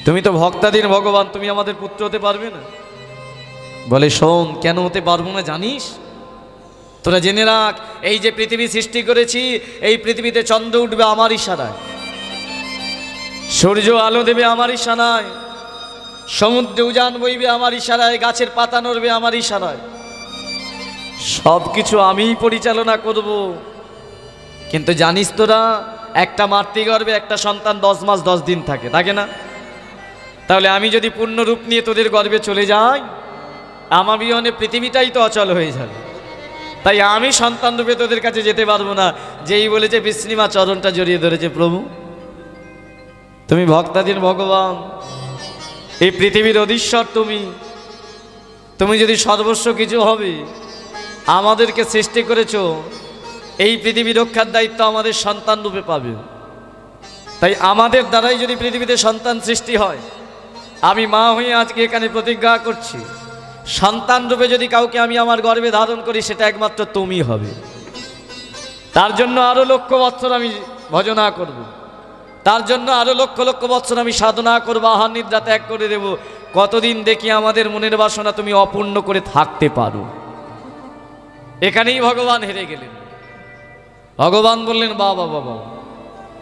তুমি তো ভক্তাধীন ভগবান, তুমি আমাদের পুত্র হতে পারবে না? বলে শোন, কেন হতে পারবো না জানিস? তোরা জেনে রাখ, এই যে পৃথিবী সৃষ্টি করেছি, এই পৃথিবীতে চন্দ্র উঠবে আমার ইশারায়, সূর্য আলো দেবে আমার ইশারায়, সমুদ্রে উজান বইবে আমার ইশারায়, গাছের পাতা নড়বে আমার ইশারায়, সব কিছু আমিই পরিচালনা করব। কিন্তু জানিস তোরা, একটা মাতৃগর্ভে একটা সন্তান 10 মাস 10 দিন থাকে না? তাহলে আমি যদি পূর্ণ রূপ নিয়ে তোদের গর্ভে চলে যাই, আমার বিহনে পৃথিবীটাই তো অচল হয়ে যাবে। তাই আমি সন্তান রূপে তোদের কাছে যেতে পারবো না। যেই বলেছে বিষ্ণিমা চরণটা জড়িয়ে ধরেছে, প্রভু তুমি ভক্তাধীন ভগবান, এই পৃথিবীর অধীশ্বর তুমি, তুমি যদি সর্বস্ব কিছু হবে, আমাদেরকে সৃষ্টি করেছো, এই পৃথিবী রক্ষার দায়িত্ব আমাদের সন্তান রূপে পাবে। তাই আমাদের দ্বারাই যদি পৃথিবীতে সন্তান সৃষ্টি হয়, আমি মা হয়ে আজকে এখানে প্রতিজ্ঞা করছি, সন্তান রূপে যদি কাউকে আমি আমার গর্ভে ধারণ করি, সেটা একমাত্র তুমি হবে। তার জন্য আরো লক্ষ বৎসর আমি ভজনা করব, তার জন্য আরো লক্ষ লক্ষ বৎসর আমি সাধনা করব, আহার নিদ্রা ত্যাগ করে দেব। কতদিন দেখি আমাদের মনের বাসনা তুমি অপূর্ণ করে থাকতে পারো। এখানেই ভগবান হেরে গেলেন। ভগবান বললেন, বাবা বাবা,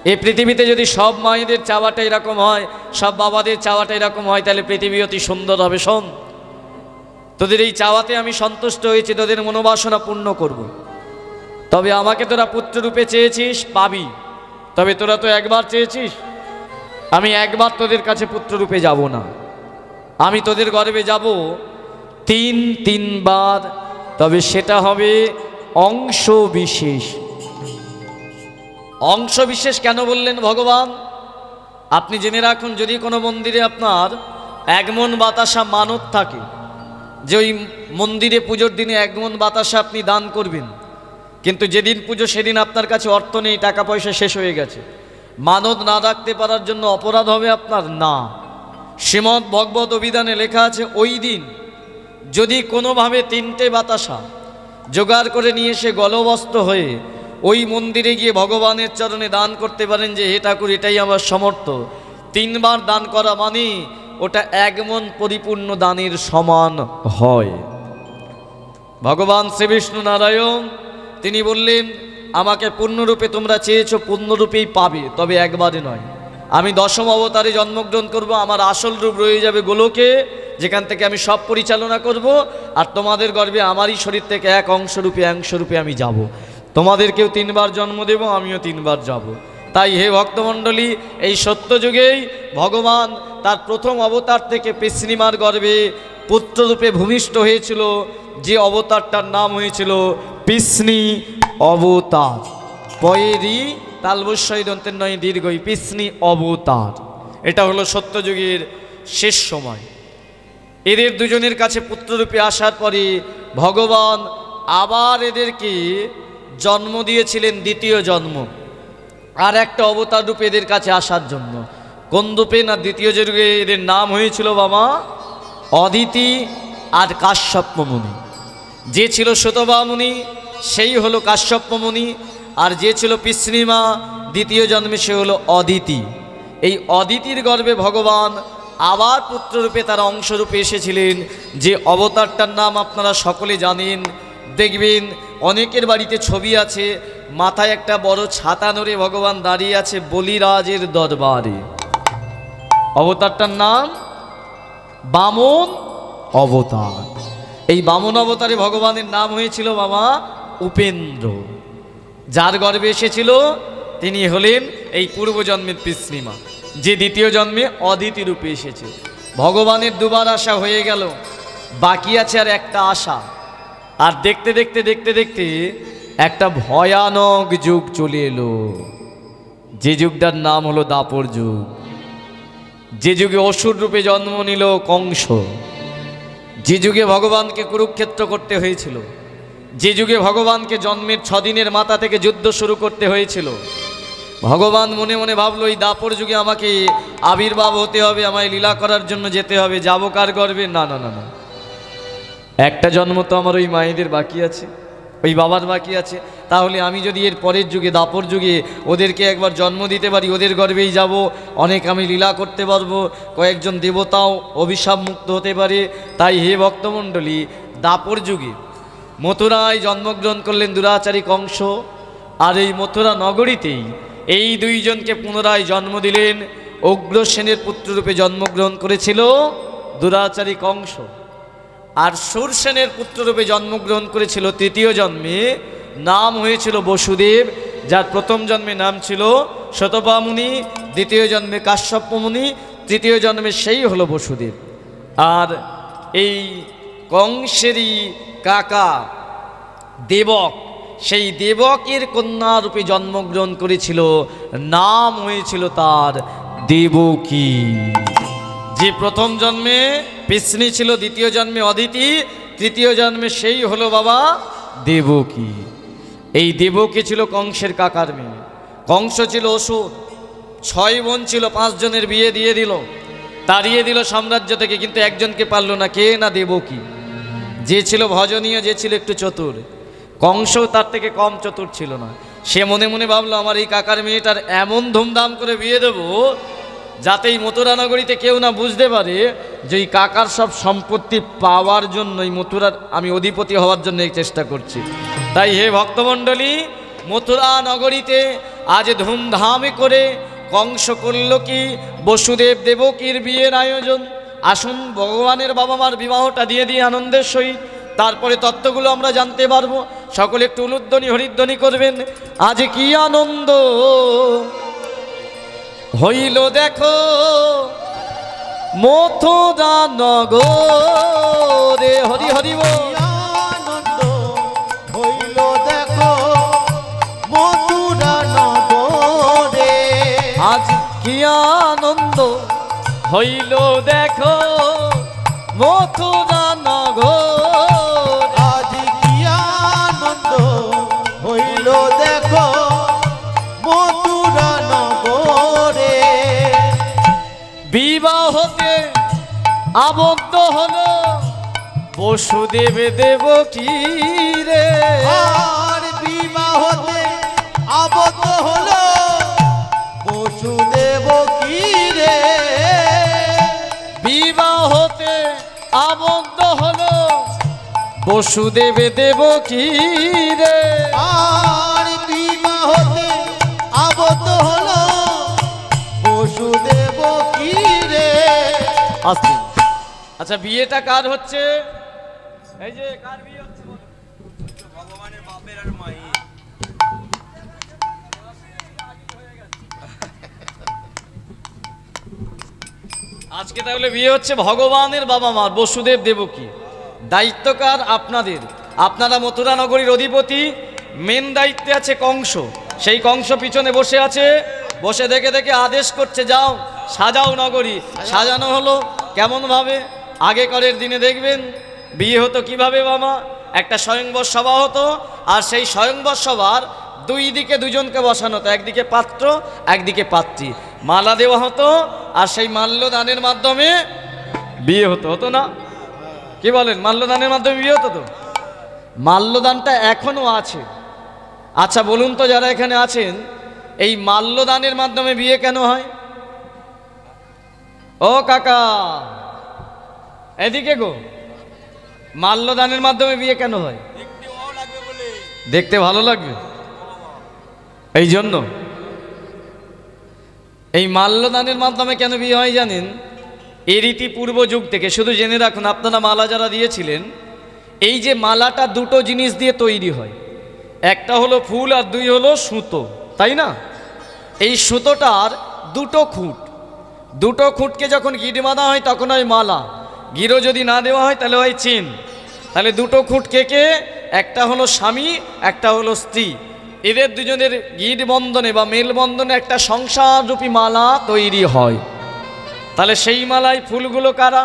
এই পৃথিবীতে যদি সব মায়েদের চাওয়াটা এরকম হয়, সব বাবাদের চাওয়াটা এরকম হয়, তাহলে পৃথিবী অতি সুন্দর হবে। শোন, তোদের এই চাওয়াতে আমি সন্তুষ্ট হয়েছি, তোদের মনোবাসনা পূর্ণ করব। তবে আমাকে তোরা পুত্ররূপে চেয়েছিস, পাবি। তবে তোরা তো একবার চেয়েছিস, আমি একবার তোদের কাছে পুত্ররূপে যাব না, আমি তোদের গর্ভে যাব 3 বার। তবে সেটা হবে অংশ বিশেষ। অংশ বিশেষ কেন বললেন ভগবান? আপনি জেনে রাখুন, যদি কোনো মন্দিরে আপনার 1 মণ বাতাসা মানত থাকে, যে ওই মন্দিরে পুজোর দিনে 1 মণ বাতাসা আপনি দান করবেন, কিন্তু যেদিন পুজো সেদিন আপনার কাছে অর্থ নেই, টাকা পয়সা শেষ হয়ে গেছে, মানত না রাখতে পারার জন্য অপরাধ হবে আপনার? না। শ্রীমদ্ ভগবত অভিধানে লেখা আছে, ওই দিন যদি কোনোভাবে 3টে বাতাসা জোগাড় করে নিয়ে এসে গলবস্ত হয়ে ওই মন্দিরে গিয়ে ভগবানের চরণে দান করতে পারেন, যে হে ঠাকুর এটাই আমার সমর্থ, 3 বার দান করা মানে ওটা 1 মণ পরিপূর্ণ দানের সমান হয়। ভগবান শ্রীবিষ্ণু নারায়ণ তিনি বললেন, আমাকে পূর্ণরূপে তোমরা চেয়েছো, পূর্ণরূপেই পাবে, তবে একবারে নয়। আমি 10ম অবতারে জন্মগ্রহণ করব, আমার আসল রূপ রয়ে যাবে গোলকে, যেখান থেকে আমি সব পরিচালনা করব, আর তোমাদের গর্ভে আমারই শরীর থেকে এক অংশরূপে আমি যাব। তোমাদেরকেও 3 বার জন্ম দেব, আমিও 3 বার যাব। তাই হে ভক্তমণ্ডলী, এই সত্যযুগেই ভগবান তার প্রথম অবতার থেকে পিসনিমার গর্ভে পুত্ররূপে ভূমিষ্ঠ হয়েছিল, যে অবতারটার নাম হয়েছিল পিসনি অবতার। পয়েরি তালবস্যই দন্তের নয় দীর্ঘই, পিসনি অবতার। এটা হলো সত্যযুগের শেষ সময়। এদের দুজনের কাছে পুত্ররূপে আসার পরে ভগবান আবার এদেরকে জন্ম দিয়েছিলেন, দ্বিতীয় জন্ম, আর একটা অবতার রূপে এদের কাছে আসার জন্য। কোন রূপে না, দ্বিতীয় যুগে এদের নাম হয়েছিল বাবা অদিতি আর কাশ্যপ মুনি। যে ছিল সুতবা মুনি, সেই হলো কাশ্যপ মুনি, আর যে ছিল পিসনিমা দ্বিতীয় জন্মে, সে হলো অদিতি। এই অদিতির গর্ভে ভগবান আবার পুত্ররূপে তার অংশরূপে এসেছিলেন, যে অবতারটার নাম আপনারা সকলে জানেন। দেখবেন অনেকের বাড়িতে ছবি আছে, মাথায় একটা বড় ছাতা নড়ে ভগবান দাঁড়িয়ে আছে বলিরাজের দরবারে। অবতারটার নাম বামন অবতার। এই বামন অবতারে ভগবানের নাম হয়েছিল বাবা উপেন্দ্র। যার গর্ভে এসেছিল তিনি হলেন এই পূর্বজন্মের পিসনিমা, যে দ্বিতীয় জন্মে অদিতি রূপে এসেছে। ভগবানের দুবার আশা হয়ে গেল, বাকি আছে আর একটা আশা। আর দেখতে দেখতে দেখতে দেখতে একটা ভয়ানক যুগ চলে এলো, যে যুগটার নাম হলো দাপর যুগ। যে যুগে অসুর রূপে জন্ম নিল কংস, যে যুগে ভগবানকে কুরুক্ষেত্র করতে হয়েছিল, যে যুগে ভগবানকে জন্মের 6 দিনের মাথা থেকে যুদ্ধ শুরু করতে হয়েছিল। ভগবান মনে মনে ভাবলো এই দাপর যুগে আমাকে আবির্ভাব হতে হবে, আমায় লীলা করার জন্য যেতে হবে। যাবো কার গর্বে? না না না না, একটা জন্ম তো আমার ওই মায়েদের বাকি আছে, ওই বাবার বাকি আছে। তাহলে আমি যদি এর পরের যুগে দাপর যুগে ওদেরকে একবার জন্ম দিতে পারি, ওদের গর্ভেই যাব, অনেক আমি লীলা করতে পারবো, কয়েকজন দেবতাও অভিশাপ মুক্ত হতে পারে। তাই হে ভক্তমণ্ডলী, দাপর যুগে মথুরায় জন্মগ্রহণ করলেন দুরাচারী কংস। আর এই মথুরা নগরীতেই এই দুইজনকে পুনরায় জন্ম দিলেন। উগ্রসেনের পুত্ররূপে জন্মগ্রহণ করেছিল দুরাচারী কংস, আর সুরসেনের পুত্ররূপে জন্মগ্রহণ করেছিল তৃতীয় জন্মে, নাম হয়েছিল বসুদেব। যার প্রথম জন্মে নাম ছিল শতপা মুনি, দ্বিতীয় জন্মে কাশ্যপ মুনি, তৃতীয় জন্মে সেই হলো বসুদেব। আর এই কংসেরই কাকা দেবক, সেই দেবকের কন্যা রূপে জন্মগ্রহণ করেছিল, নাম হয়েছিল তার দেবকী। যে প্রথম জন্মে পিসনি ছিল, দ্বিতীয় জন্মে অদিতি, তৃতীয় জন্মে সেই হলো বাবা দেবকী। এই দেবকী ছিল কংসের কাকার মেয়ে। কংস ছিল অসুর, 6 বোন ছিল, 5 জনের বিয়ে দিয়ে দিল, তাড়িয়ে দিল সাম্রাজ্য থেকে, কিন্তু একজনকে পারল না। কে? না দেবকী। যে ছিল ভজনীয়, যে ছিল একটু চতুর। কংস তার থেকে কম চতুর ছিল না। সে মনে মনে ভাবলো আমার এই কাকার মেয়েটার এমন ধুমধাম করে বিয়ে দেব যাতে এই মথুরা নগরীতে কেউ না বুঝতে পারে যে এই কাকার সব সম্পত্তি পাওয়ার জন্য এই মথুরার আমি অধিপতি হওয়ার জন্য এই চেষ্টা করছি। তাই হে ভক্তমণ্ডলী, মথুরা নগরীতে আজ ধুমধামে করে কংস করল কি বসুদেব দেবকীর বিয়ের আয়োজন। আসুন ভগবানের বাবা মার বিবাহটা দিয়ে দিয়ে আনন্দের সহিত, তারপরে তত্ত্বগুলো আমরা জানতে পারবো। সকলে একটু উলুধ্বনি হরিধ্বনি করবেন। আজ কি আনন্দ হইল দেখো মথুরা নগরে, হরি হরি বল।
আনন্দ হইল দেখো মথুরা নগরে,
আজ কি আনন্দ হইল দেখো মথুরা নগর,
আজ কি আনন্দ হইল দেখো মথুরা নগরে,
বিবাহতে আবদ্ধ হলো বসুদেব দেবকী রে।
আর বিবাহতে আবদ্ধ হলো বসুদেব কি রে,
বিবাহতে আবদ্ধ হলো বসুদেব দেবকী রে।
আর বিবাহতে আবদ্ধ হলো বসুদেব কি রে।
আচ্ছা, বিয়েটা কার হচ্ছে? এই যে কার বিয়ে হচ্ছে?
ভগবানের বাপের আর মায়ের।
আজকে তাহলে বিয়ে হচ্ছে ভগবানের বাবা মার, বসুদেব দেবকী। দায়িত্বকার আপনাদের, আপনারা মথুরা নগরীর অধিপতি। মেন দায়িত্বে আছে কংস। সেই কংস পিছনে বসে আছে, বসে দেখে দেখে আদেশ করছে যাও সাজাও নগরী। সাজানো হলো কেমনভাবে? আগেকারের দিনে দেখবেন বিয়ে হতো কিভাবে বাবা? একটা স্বয়ংবর সভা হতো, আর সেই স্বয়ংবর সভার দুই দিকে দুজনকে বসানো হতো, একদিকে পাত্র একদিকে পাত্রী। মালা দেওয়া হতো, আর সেই মাল্যদানের মাধ্যমে বিয়ে হতো, হতো না? কি বলেন? মাল্যদানের মাধ্যমে বিয়ে হতো তো? মাল্যদানটা এখনো আছে। আচ্ছা বলুন তো, যারা এখানে আছেন, এই মাল্যদানের মাধ্যমে বিয়ে কেন হয়? ও কাকা এদিকে গো, মাল্যদানের মাধ্যমে বিয়ে কেন হয়?
দেখতে ভালো লাগবে বলে।
দেখতে ভালো লাগবে এই জন্য। এই মাল্যদানের মাধ্যমে কেন বিয়ে হয় জানেন? এই রীতি পূর্ব যুগ থেকে। শুধু জেনে রাখুন, আপনারা মালা যারা দিয়েছিলেন, এই যে মালাটা দুটো জিনিস দিয়ে তৈরি হয়, একটা হলো ফুল আর দুই হলো সুতো, তাই না? এই সুতোটার দুটো খুঁটকে যখন গিট বাঁধা হয় তখন হয় মালা। গিরো যদি না দেওয়া হয় তাহলে হয় চেন। তাহলে দুটো খুঁট কে একটা হলো স্বামী, একটা হলো স্ত্রী, এদের দুজনের গিট বন্ধনে বা মেলবন্ধনে একটা সংসাররূপী মালা তৈরি হয়। তাহলে সেই মালায় ফুলগুলো কারা?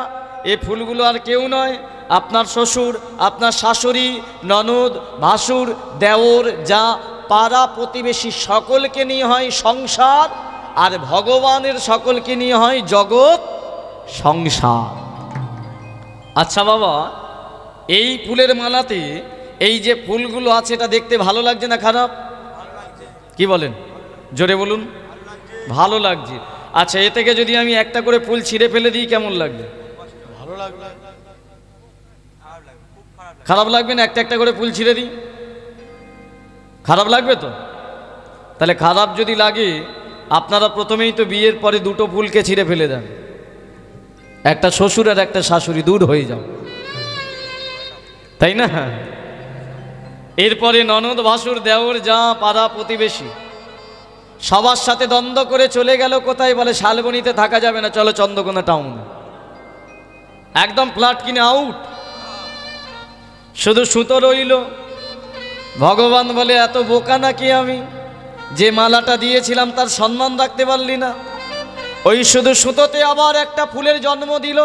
এই ফুলগুলো আর কেউ নয়, আপনার শ্বশুর, আপনার শাশুড়ি, ননদ, ভাসুর, দেওর, যা পাড়া প্রতিবেশী সকলকে নিয়ে হয় সংসার, আর ভগবানের সকলকে নিয়ে হয় জগৎ সংসার। আচ্ছা বাবা, এই ফুলের মালাতে এই যে ফুলগুলো আছে, এটা দেখতে ভালো লাগছে না খারাপ? কি বলেন? জোরে বলুন। ভালো লাগছে। আচ্ছা, এ থেকে যদি আমি একটা করে ফুল ছিঁড়ে ফেলে দিই কেমন লাগবে?
ভালো লাগবে।
খারাপ লাগবে না? একটা করে ফুল ছিঁড়ে দিই, খারাপ লাগবে তো? তাহলে খারাপ যদি লাগে, আপনারা প্রথমেই তো বিয়ের পরে দুটো ফুলকে ছিঁড়ে ফেলে দেন, একটা শ্বশুর আর একটা শাশুড়ি, দূর হয়ে যাও, তাই না? এরপরে ননদ, ভাসুর, দেওর, যা পাড়া প্রতিবেশী সবার সাথে দ্বন্দ্ব করে চলে গেল কোথায়? বলে শালবনীতে থাকা যাবে না, চলো চন্দ্রকোনা টাউনে। একদম ফ্ল্যাট কিনে আউট, শুধু সুতো রইল। ভগবান বলে, এত বোকা নাকি আমি, যে মালাটা দিয়েছিলাম তার সম্মান রাখতে পারলি না? ওই শুধু সুতোতে আবার একটা ফুলের জন্ম দিল,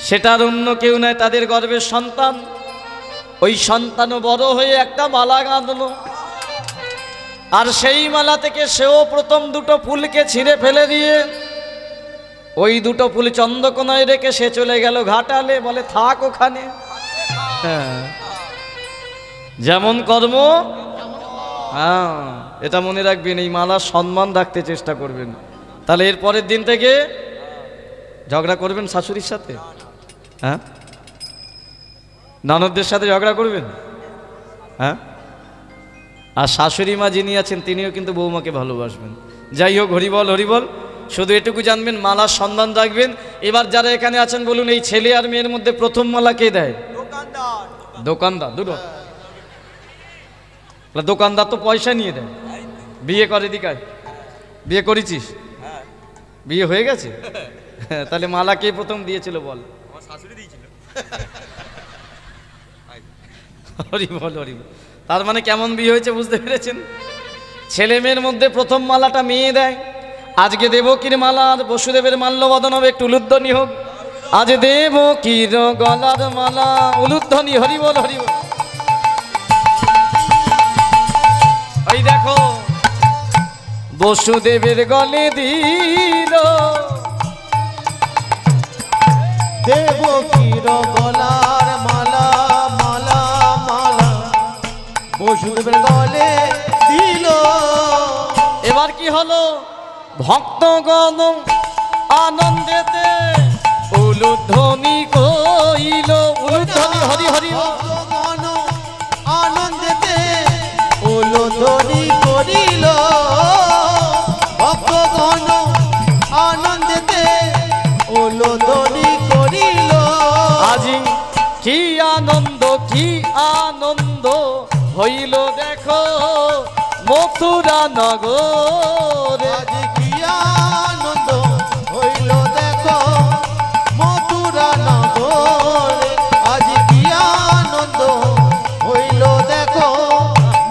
সেটার অন্য কেউ নয়, তাদের গর্ভের সন্তান। ওই সন্তানও বড় হয়ে একটা মালা গাঁথলো, আর সেই মালা থেকে সেও প্রথম দুটো ফুলকে ছিঁড়ে ফেলে দিয়ে ওই দুটো ফুল চন্দ্রকোনায় রেখে সে চলে গেল ঘাটালে। বলে থাক ওখানে। হ্যাঁ, যেমন কর্ম। হ্যাঁ, এটা মনে রাখবেন, এই মালার সম্মান রাখতে চেষ্টা করবেন। তাহলে এর পরের দিন থেকে ঝগড়া করবেন শাশুড়ির সাথে? হ্যাঁ, ননদদের সাথে ঝগড়া করবেন? হ্যাঁ, আর শাশুড়ি মা যিনি আছেন তিনিও কিন্তু বৌমাকে ভালোবাসবেন। যাই হোক, হরিবল হরিবল। শুধু এটুকু জানবেন, মালার সম্মান রাখবেন। এবার যারা এখানে আছেন বলুন, এই ছেলে আর মেয়ের মধ্যে প্রথম মালা কে দেয়? দোকানদার। দুটো দোকানদার তো পয়সা নিয়ে দেয়। বিয়ে করে দিকায়? বিয়ে করেছিস? বিয়ে হয়ে গেছে? তাহলে মালা কে প্রথম দিয়েছিল বল?
আমার শাশুড়ি দিয়েছিল।
হরিবল হরিবল। তার মানে কেমন বিয়ে হয়েছে বুঝতে পেরেছেন? ছেলে মেয়ের মধ্যে প্রথম মালাটা মেয়ে দেয়। আজকে দেবকীর মালা আর বসুদেবের মাল্যবদন হবে, একটু উলুধ্বনি হোক। আজ দেবকীর গলার মালা, উলুধ্বনি, হরিবল হরিবল। এই দেখো, বসুদেবের গলে দিল
দেবকীর গলার মালা, মালা মালা বসুদেবের গলে দিল।
এবার কি হলো? ভক্তগণ আনন্দেতে উলুধ্বনি কইল, উলুধ্বনি, হরি হরি।
ভক্তগণ আনন্দেতে উলুধ্বনি করিল, ভক্তগণ আনন্দেতে উলুধ্বনি করিল।
আজি কি আনন্দ, কি আনন্দ হইল দেখো মথুরা নগরে।
আজ কি আনন্দ হইল দেখো মথুরা নগরে। আজ কি আনন্দ হইল দেখো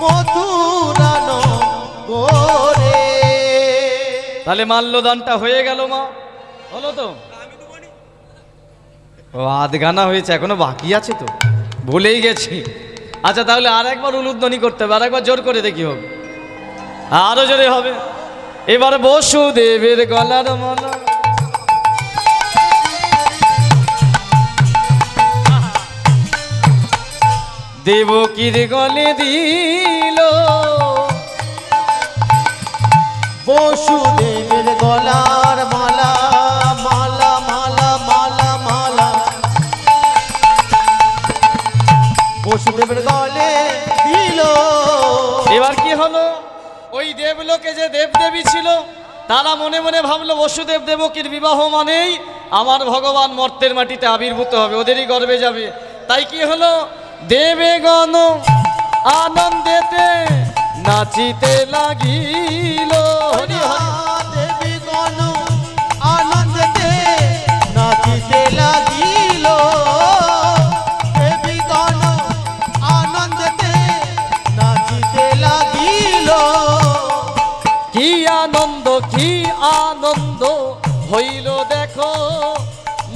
মথুরা নগরে।
তাহলে মাল্যদানটা হয়ে গেল মা, হলো তো? ও আধ গানা হয়েছে, এখনো বাকি আছে তো, ভুলেই গেছি। আচ্ছা, তাহলে আর একবার উলুধ্বনি করতে হবে, আর একবার জোর করে দেখি হোক, আরো জোরে হবে। এবার বসুদেবের গলার মালা, দেবকীর গলে দিল,
বসুদেবের গলার মালা, মালা মালা মালা মালা বসুদেবের গলে দিল।
এবার কি হলো? ওই দেবলোকে যে দেবদেবী ছিল তারা মনে মনে ভাবলো বসুদেব দেবকীর বিবাহ মানেই আমার ভগবান মর্তের মাটিতে আবির্ভূত হবে, ওদেরই গর্বে যাবে। তাই কি হলো, দেবেগণ আনন্দেতে নাচিতে লাগিল। হরি হরি।
দেবীগণ আনন্দেতে নাচিতে লাগিল, দেবীগণ আনন্দেতে নাচিতে লাগিল।
কি আনন্দ হইল দেখো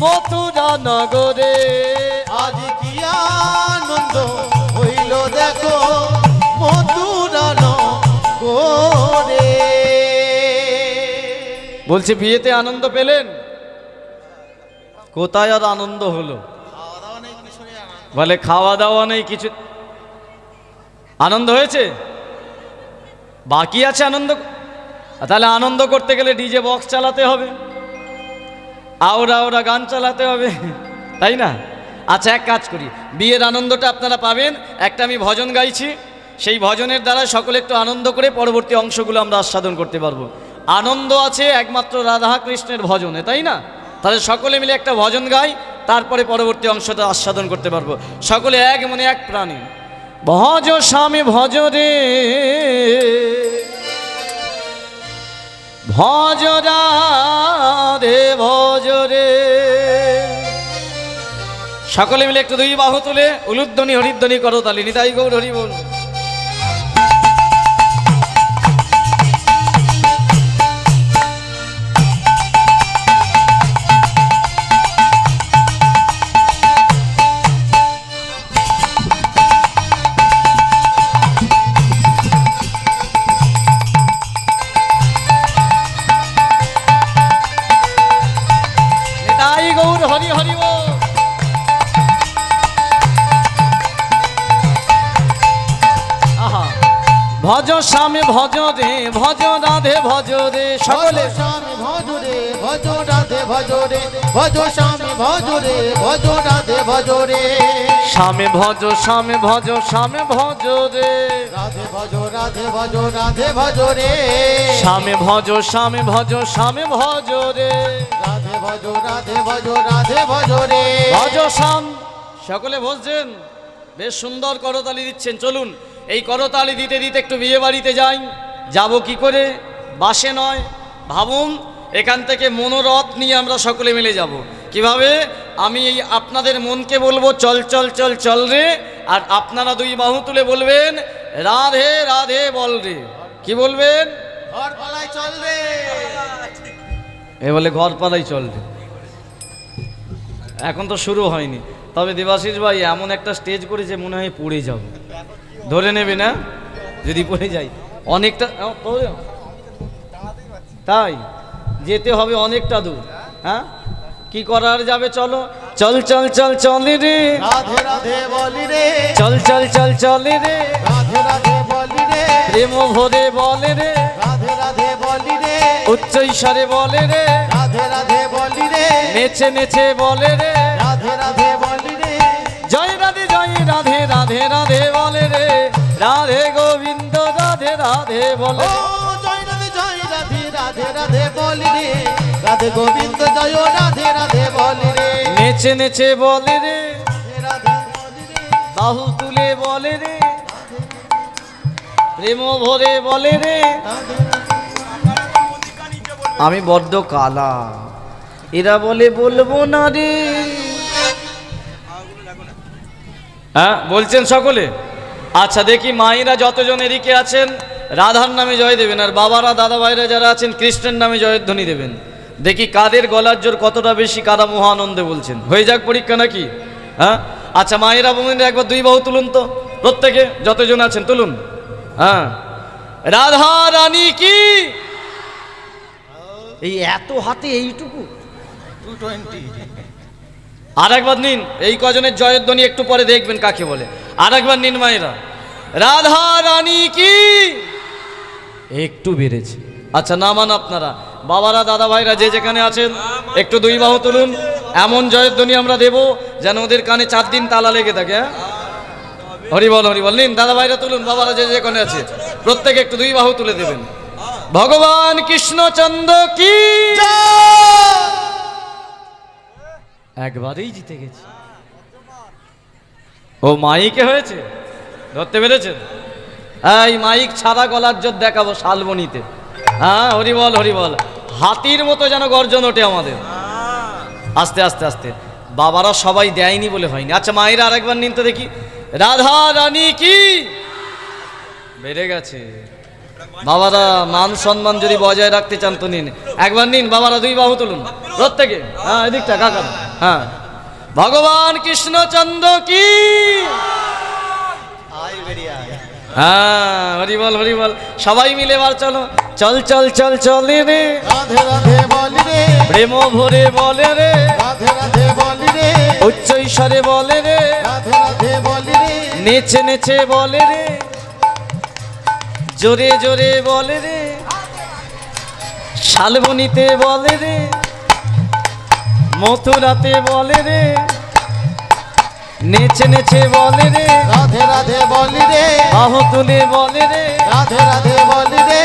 মথুরা নগরে।
আজ কি আনন্দ হইল দেখো মথুরা নগরে।
বলছে বিয়েতে আনন্দ পেলেন, কোথায় আর আনন্দ হলো? বলে খাওয়া দাওয়া নেই কিছু। আনন্দ হয়েছে, বাকি আছে আনন্দ। তাহলে আনন্দ করতে গেলে ডিজে বক্স চালাতে হবে, আওরা গান চালাতে হবে, তাই না? আচ্ছা এক কাজ করি, বিয়ের আনন্দটা আপনারা পাবেন। একটা আমি ভজন গাইছি, সেই ভজনের দ্বারা সকলে একটু আনন্দ করে পরবর্তী অংশগুলো আমরা আস্বাদন করতে পারবো। আনন্দ আছে একমাত্র রাধা কৃষ্ণের ভজনে, তাই না? তাহলে সকলে মিলে একটা ভজন গাই, তারপরে পরবর্তী অংশটা আস্বাদন করতে পারবো। সকলে এক মনে এক প্রাণী। ভজ স্বামী ভজ রে, ভজ রাধে ভজ রে। সকলে মিলে একটু দুই বাহু তুলে উলুধ্বনি হরিধ্বনি করো তালি। নিতাই গৌর হরি বল। হরি হরি বল। আহা, ভজ স্বামী ভজ রে, ভজ রাধে ভজ রে। সকলে
স্বামী ভজ রে, ভজ রাধে ভজ রে, ভজ স্বামী ভজ রে, ভজ রাধে ভজ রে।
স্বামী ভজ, স্বামী ভজ, স্বামী ভজ রে,
রাধে ভজ, রাধে ভজ, রাধে ভজ রে।
স্বামী ভজ, স্বামী ভজ, স্বামী ভজ রে,
রাধে ভজ, রাধে ভজ, রাধে ভজ রে।
ভজ শ্যাম। সকলে বলছেন, বেশ সুন্দর করতালি দিচ্ছেন। চলুন এই করতালি দিতে দিতে একটু বিয়ে বাড়িতে যাই। যাব কি করে? বাসে নয়, ভাবুন এখান থেকে মনোরথ নিয়ে আমরা সকলে মিলে যাব। কিভাবে? আমি এই আপনাদের মনকে বলবো চল চল চল চল রে, আর আপনারা দুই বাহু তুলে বলবেন রাধে রাধে বল রে। কি বলবেন?
ঘর পালাই চল রে।
এ বলে ঘর পালাই চল রে। এখন তো শুরু হয়নি, তবে দেবাশিস ভাই এমন একটা স্টেজ করেছে মনে হয় পড়ে যাব। ধরে নেবে না যদি পড়ে যাই? অনেকটা তাই যেতে হবে অনেকটা দূর। হ্যাঁ কি করার যাবে? চলো চল চল চল চলে রে,
রাধে রাধে বলি রে,
চল চল চল চলে রে,
রাধে রাধে বলি রে,
প্রেম ভরে বলে রে,
রাধে রাধে বলি রে,
উচ্চ ঈশ্বরে বলে রে,
রাধে রাধে বলি রে,
নেচে নেচে বলে রে,
রাধে রাধে বলি রে।
জয় রাধে জয় রাধে রাধে রাধে বলে রে, রাধে গোবিন্দ রাধে রাধে বলে।
ও জয় রাধে রাধে রাধে বলি রে, রাধে গোবিন্দ জয় রাধে রাধে বলি রে,
নেচে নেচে বলে রে,
রাধে বলি রে,
বাহু তুলে বলে রে, প্রেম ভরে বলে রে। আমি বড্ড কালা, এরা বলে বলবো না রে। হ্যাঁ বলছেন সকলে? আচ্ছা দেখি মায়েরা যতজন এদিকে আছেন রাধার নামে জয় দেবেন, আর বাবারা দাদা ভাইরা যারা আছেন কৃষ্ণের নামে জয়ধ্বনি দেবেন। দেখি কাদের গলার জোর কতটা বেশি, কারা মহানন্দে বলছেন। হয়ে যাক পরীক্ষা নাকি? হ্যাঁ আচ্ছা মায়েরা বোনেরা একবার দুই বাহু তুলুন তো, প্রত্যেকে যতজন আছেন তুলুন। হ্যাঁ রাধা রানী কি। এই এত হাতে এইটুকু।
220
আর একবার নিন, এই কজনের জয়ধ্বনি একটু পরে দেখবেন কাকে বলে। আর একবার নিন মায়েরা, রাধা রানী কি। একটু বেড়েছে। আচ্ছা নামান আপনারা, বাবারা দাদা ভাইরা যে যেখানে আছেন একটু দুই বাহু তুলুন। এমন জয়ধ্বনি আমরা দেব যেন ওদের কানে 4 দিন তালা লেগে থাকে। হ্যাঁ হরি বল হরি বল। নিন দাদা ভাইরা তুলুন, বাবারা যে যেখানে আছে প্রত্যেকে একটু দুই বাহু তুলে দেবেন। ভগবান কৃষ্ণচন্দ্র কি একবারেই জিতে গেছে। ও মাইকে হয়েছে, ধরতে পেরেছেন? এই মাইক ছাড়া গলার জোর দেখাবো শালবনিতে। হ্যাঁ, হরিবল হরিবল, হাতির মতো যেন গর্জন ওঠে আমাদের। আস্তে আস্তে আস্তে, বাবারা সবাই দেয়নি বলে হয়নি। আচ্ছা মায়েরা আরেকবার নিন তো দেখি, রাধা রানী কি। বেড়ে গেছে। বাবারা মান সম্মান যদি বজায় রাখতে চান তো নিন, একবার নিন বাবারা, দুই বাহু তুলুন প্রত্যেকে। হ্যাঁ এদিকটা কাকা। হ্যাঁ, ভগবান কৃষ্ণচন্দ্র কি। হ্যাঁ, হরিবল হরিবল, সবাই মিলে এবার চলো। চল চল চল চলে রে,
রাধে রাধে বলি রে,
প্রেম ভরে বলে রে,
রাধে রাধে বলি রে,
উচ্চ ঈশ্বরে বলে রে,
রাধে রাধে বলি রে,
নেচে নেচে বলে রে, জোরে জোরে বলে রে, শালবনিতে বলে রে, মথুরাতে বলে রে, নেচে নেচে বলে রে,
রাধে রাধে বলি রে,
আহ তুলে বলে রে,
রাধে রাধে বলি রে,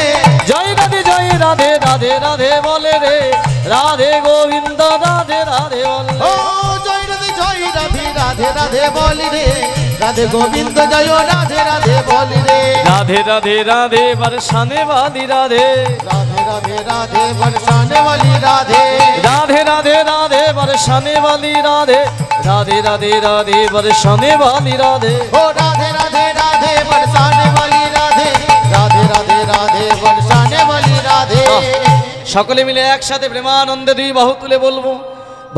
জয় রাধে জয় রাধে রাধে রাধে বলে রে, রাধে গোবিন্দ রাধে রাধে বলে।
ও জয় রাধে রাধে রাধে বলি রে, রাধে গোবিন্দ জয় রাধে রাধে বলি রে,
রাধে রাধে রাধে বর্ষানে বালি রাধে,
রাধে রাধে রাধে বর্ষানে বলি রাধে,
রাধে রাধে রাধে বর্ষানে বালি রাধে, রাধে রাধে রাধে বর্ষানে বালি রাধে।
ও রাধে রাধে রাধে বর্ষানে বলি রাধে, রাধে রাধে রাধে বর্ষানে বলি রাধে।
সকলে মিলে একসাথে প্রেমানন্দে দুই বাহু তুলে বলবো,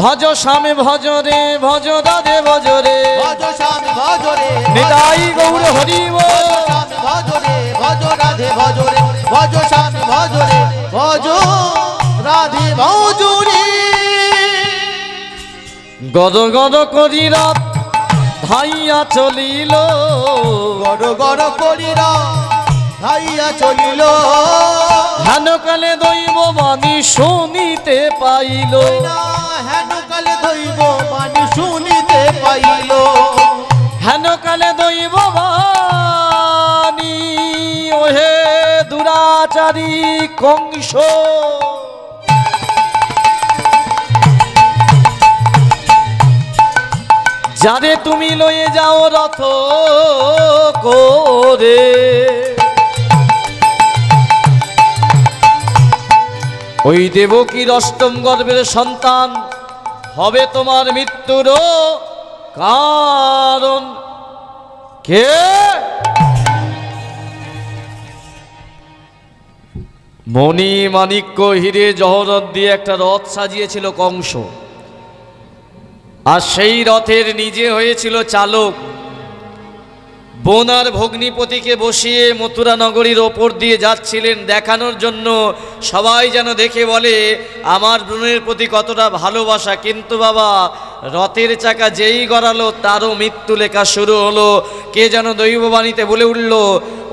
ভজ স্বামী ভজ রে, ভজ রাধে ভজ রে,
ভজ স্বামী ভজ রে,
নিতাই গৌর হরি বল।
স্বামী ভজ রে, ভজ রাধে ভজ রে, ভজ স্বামী ভজ রে, ভজ রাধে ভজ রে।
গদ গদ করি রাত ধাইয়া চলিল,
গড় গড় করিরা ধাইয়া চলিল,
হেন কালে দৈব বাণী শুনিতে পাইল,
হেন কালে দৈব বাণী শুনিতে পাইল,
হেন কালে দৈব বাণী ওহে দুরাচারী কংস, যারে তুমি লয়ে যাও রথ করে, ওই দেবকীর অষ্টম গর্ভের সন্তান হবে তোমার মৃত্যুর কারণ। কে? মণি মাণিক্য হিরে জহরত দিয়ে একটা রথ সাজিয়েছিল কংস, আর সেই রথের নিজে হয়েছিল চালক। বোন আর ভগ্নিপতিকে বসিয়ে মথুরা নগরীর ওপর দিয়ে যাচ্ছিলেন দেখানোর জন্য, সবাই যেন দেখে বলে আমার বোনের প্রতি কতটা ভালোবাসা। কিন্তু বাবা, রথের চাকা যেই গড়ালো তারও মৃত্যু লেখা শুরু হলো। কে যেন দৈববাণীতে বলে উঠল,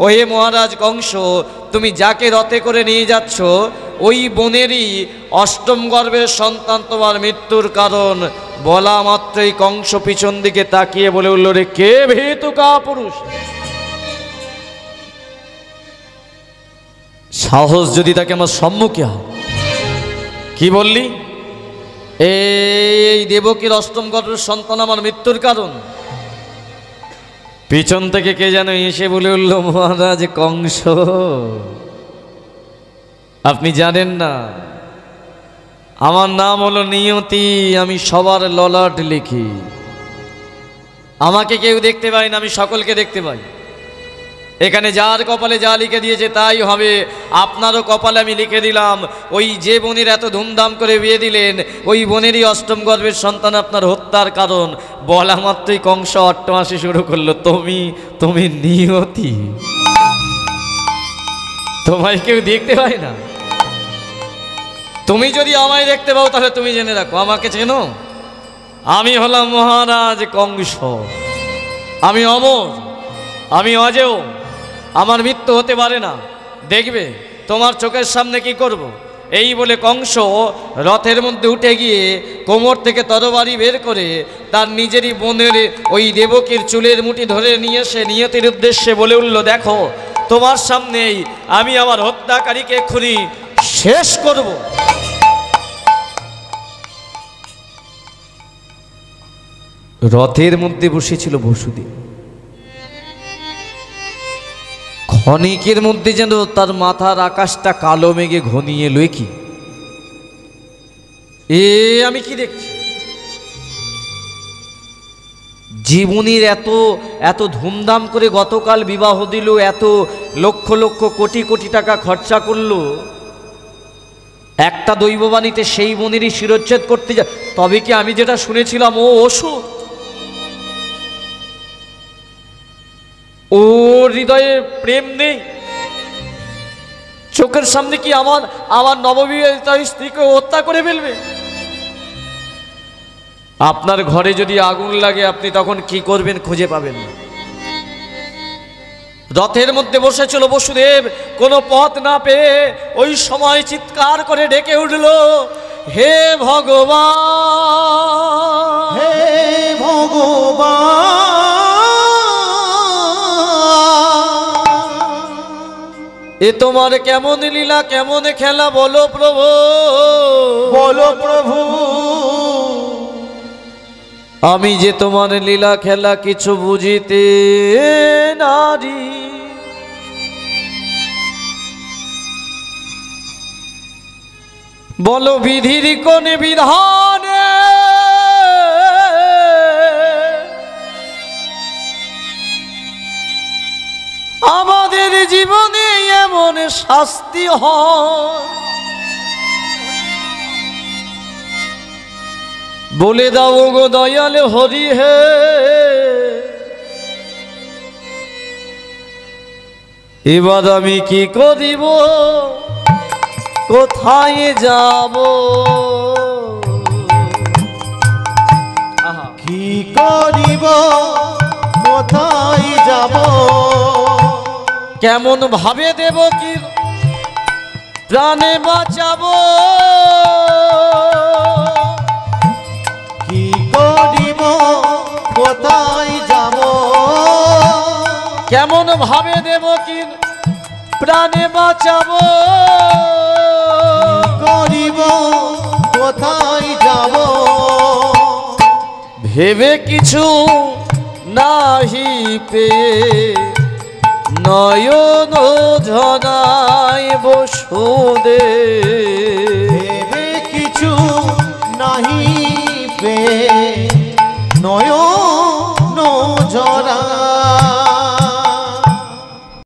ওহে মহারাজ কংস, তুমি যাকে রথে করে নিয়ে যাচ্ছ ওই বোনেরই অষ্টম গর্ভের সন্তান তোমার মৃত্যুর কারণ। বলা মাত্রই কংস পিছন দিকে তাকিয়ে বলে উঠল, রে কে ভীতু কাপুরুষ, সাহস যদি তাকে আমার সম্মুখে হয়। কি বললি? এই দেবকীর অষ্টম গর্ভের সন্তান আমার মৃত্যুর কারণ। পিছন থেকে কে যেন এসে বলে উঠল, মহারাজ কংস, আপনি জানেন না আমার নাম হলো নিয়তি, আমি সবার ললাট লিখি। আমাকে কেউ দেখতে পায় না, আমি সকলকে দেখতে পাই। এখানে যার কপালে যা লিখে দিয়েছে তাই হবে। আপনারও কপালে আমি লিখে দিলাম, ওই যে বোনের এত ধুমধাম করে বিয়ে দিলেন ওই বোনেরই অষ্টম গর্ভের সন্তান আপনার হত্যার কারণ। বলা মাত্রই কংস অট্টহাসি শুরু করলো, তুমি নিয়তি, তোমায় কেউ দেখতে পায় না। তুমি যদি আমায় দেখতে পাও তাহলে তুমি জেনে রাখো, আমাকে চেনো? আমি হলাম মহারাজ কংস, আমি অমর, আমি অজেয়, আমার মৃত্যু হতে পারে না। দেখবে তোমার চোখের সামনে কি করব। এই বলে কংস রথের মধ্যে উঠে গিয়ে কোমর থেকে তরবারি বের করে তার নিজেরই বোনের ওই দেবকীর চুলের মুঠি ধরে নিয়ে এসে নিয়তির উদ্দেশ্যে বলে উঠল, দেখো তোমার সামনেই আমি আমার হত্যাকারীকে এক্ষুনি শেষ করব। রথের মধ্যে বসেছিল বসুদেব। ক্ষণিকের মধ্যে যেন তার মাথার আকাশটা কালো মেঘে ঘনিয়ে এলো। কি আমি কি দেখছি? জীবনীর এত এত ধুমধাম করে গতকাল বিবাহ দিল, এত লক্ষ লক্ষ কোটি কোটি টাকা খরচা করলো, একটা দৈববাণীতে সেই মনিরই শিরোচ্ছেদ করতে যায়। তবে কি আমি যেটা শুনেছিলাম ও ওষুধ? ও হৃদয়ে প্রেম নেই? চোখের সামনে কি আমার নববিবাহিত স্ত্রীকে হত্যা করে ফেলবে? আপনার ঘরে যদি আগুন লাগে আপনি তখন কি করবেন খুঁজে পাবেন না। রথের মধ্যে বসেছিল বসুদেব, কোনো পথ না পেয়ে ওই সময় চিৎকার করে ডেকে উঠল, হে ভগবান,
হে ভগবান,
এ তোমার কেমন লীলা, কেমন খেলা, বলো প্রভু,
বলো প্রভু।
আমি যে তোমার লীলা খেলা কিছু বুঝিতে নারি। বলো বিধির কোন বিধানে আমাদের জীবনে এমন শাস্তি হয়? বলে দাও গো দয়াল হরি হে, এবার আমি কি করিব, কোথায় যাব?
কি করিব, কোথায় যাব?
কেমন ভাবে দেব কি প্রাণে বাঁচাবো?
কি করিব, কোথায় যাব?
কেমন ভাবে দেব কি প্রাণে বাঁচাবো?
করিব, কোথায় যাব?
ভেবে কিছু নাহি পেয়ে নয়ন ঝরায় বসুদেব।
ভেবে কিছু নাহি পেয়ে নয়ন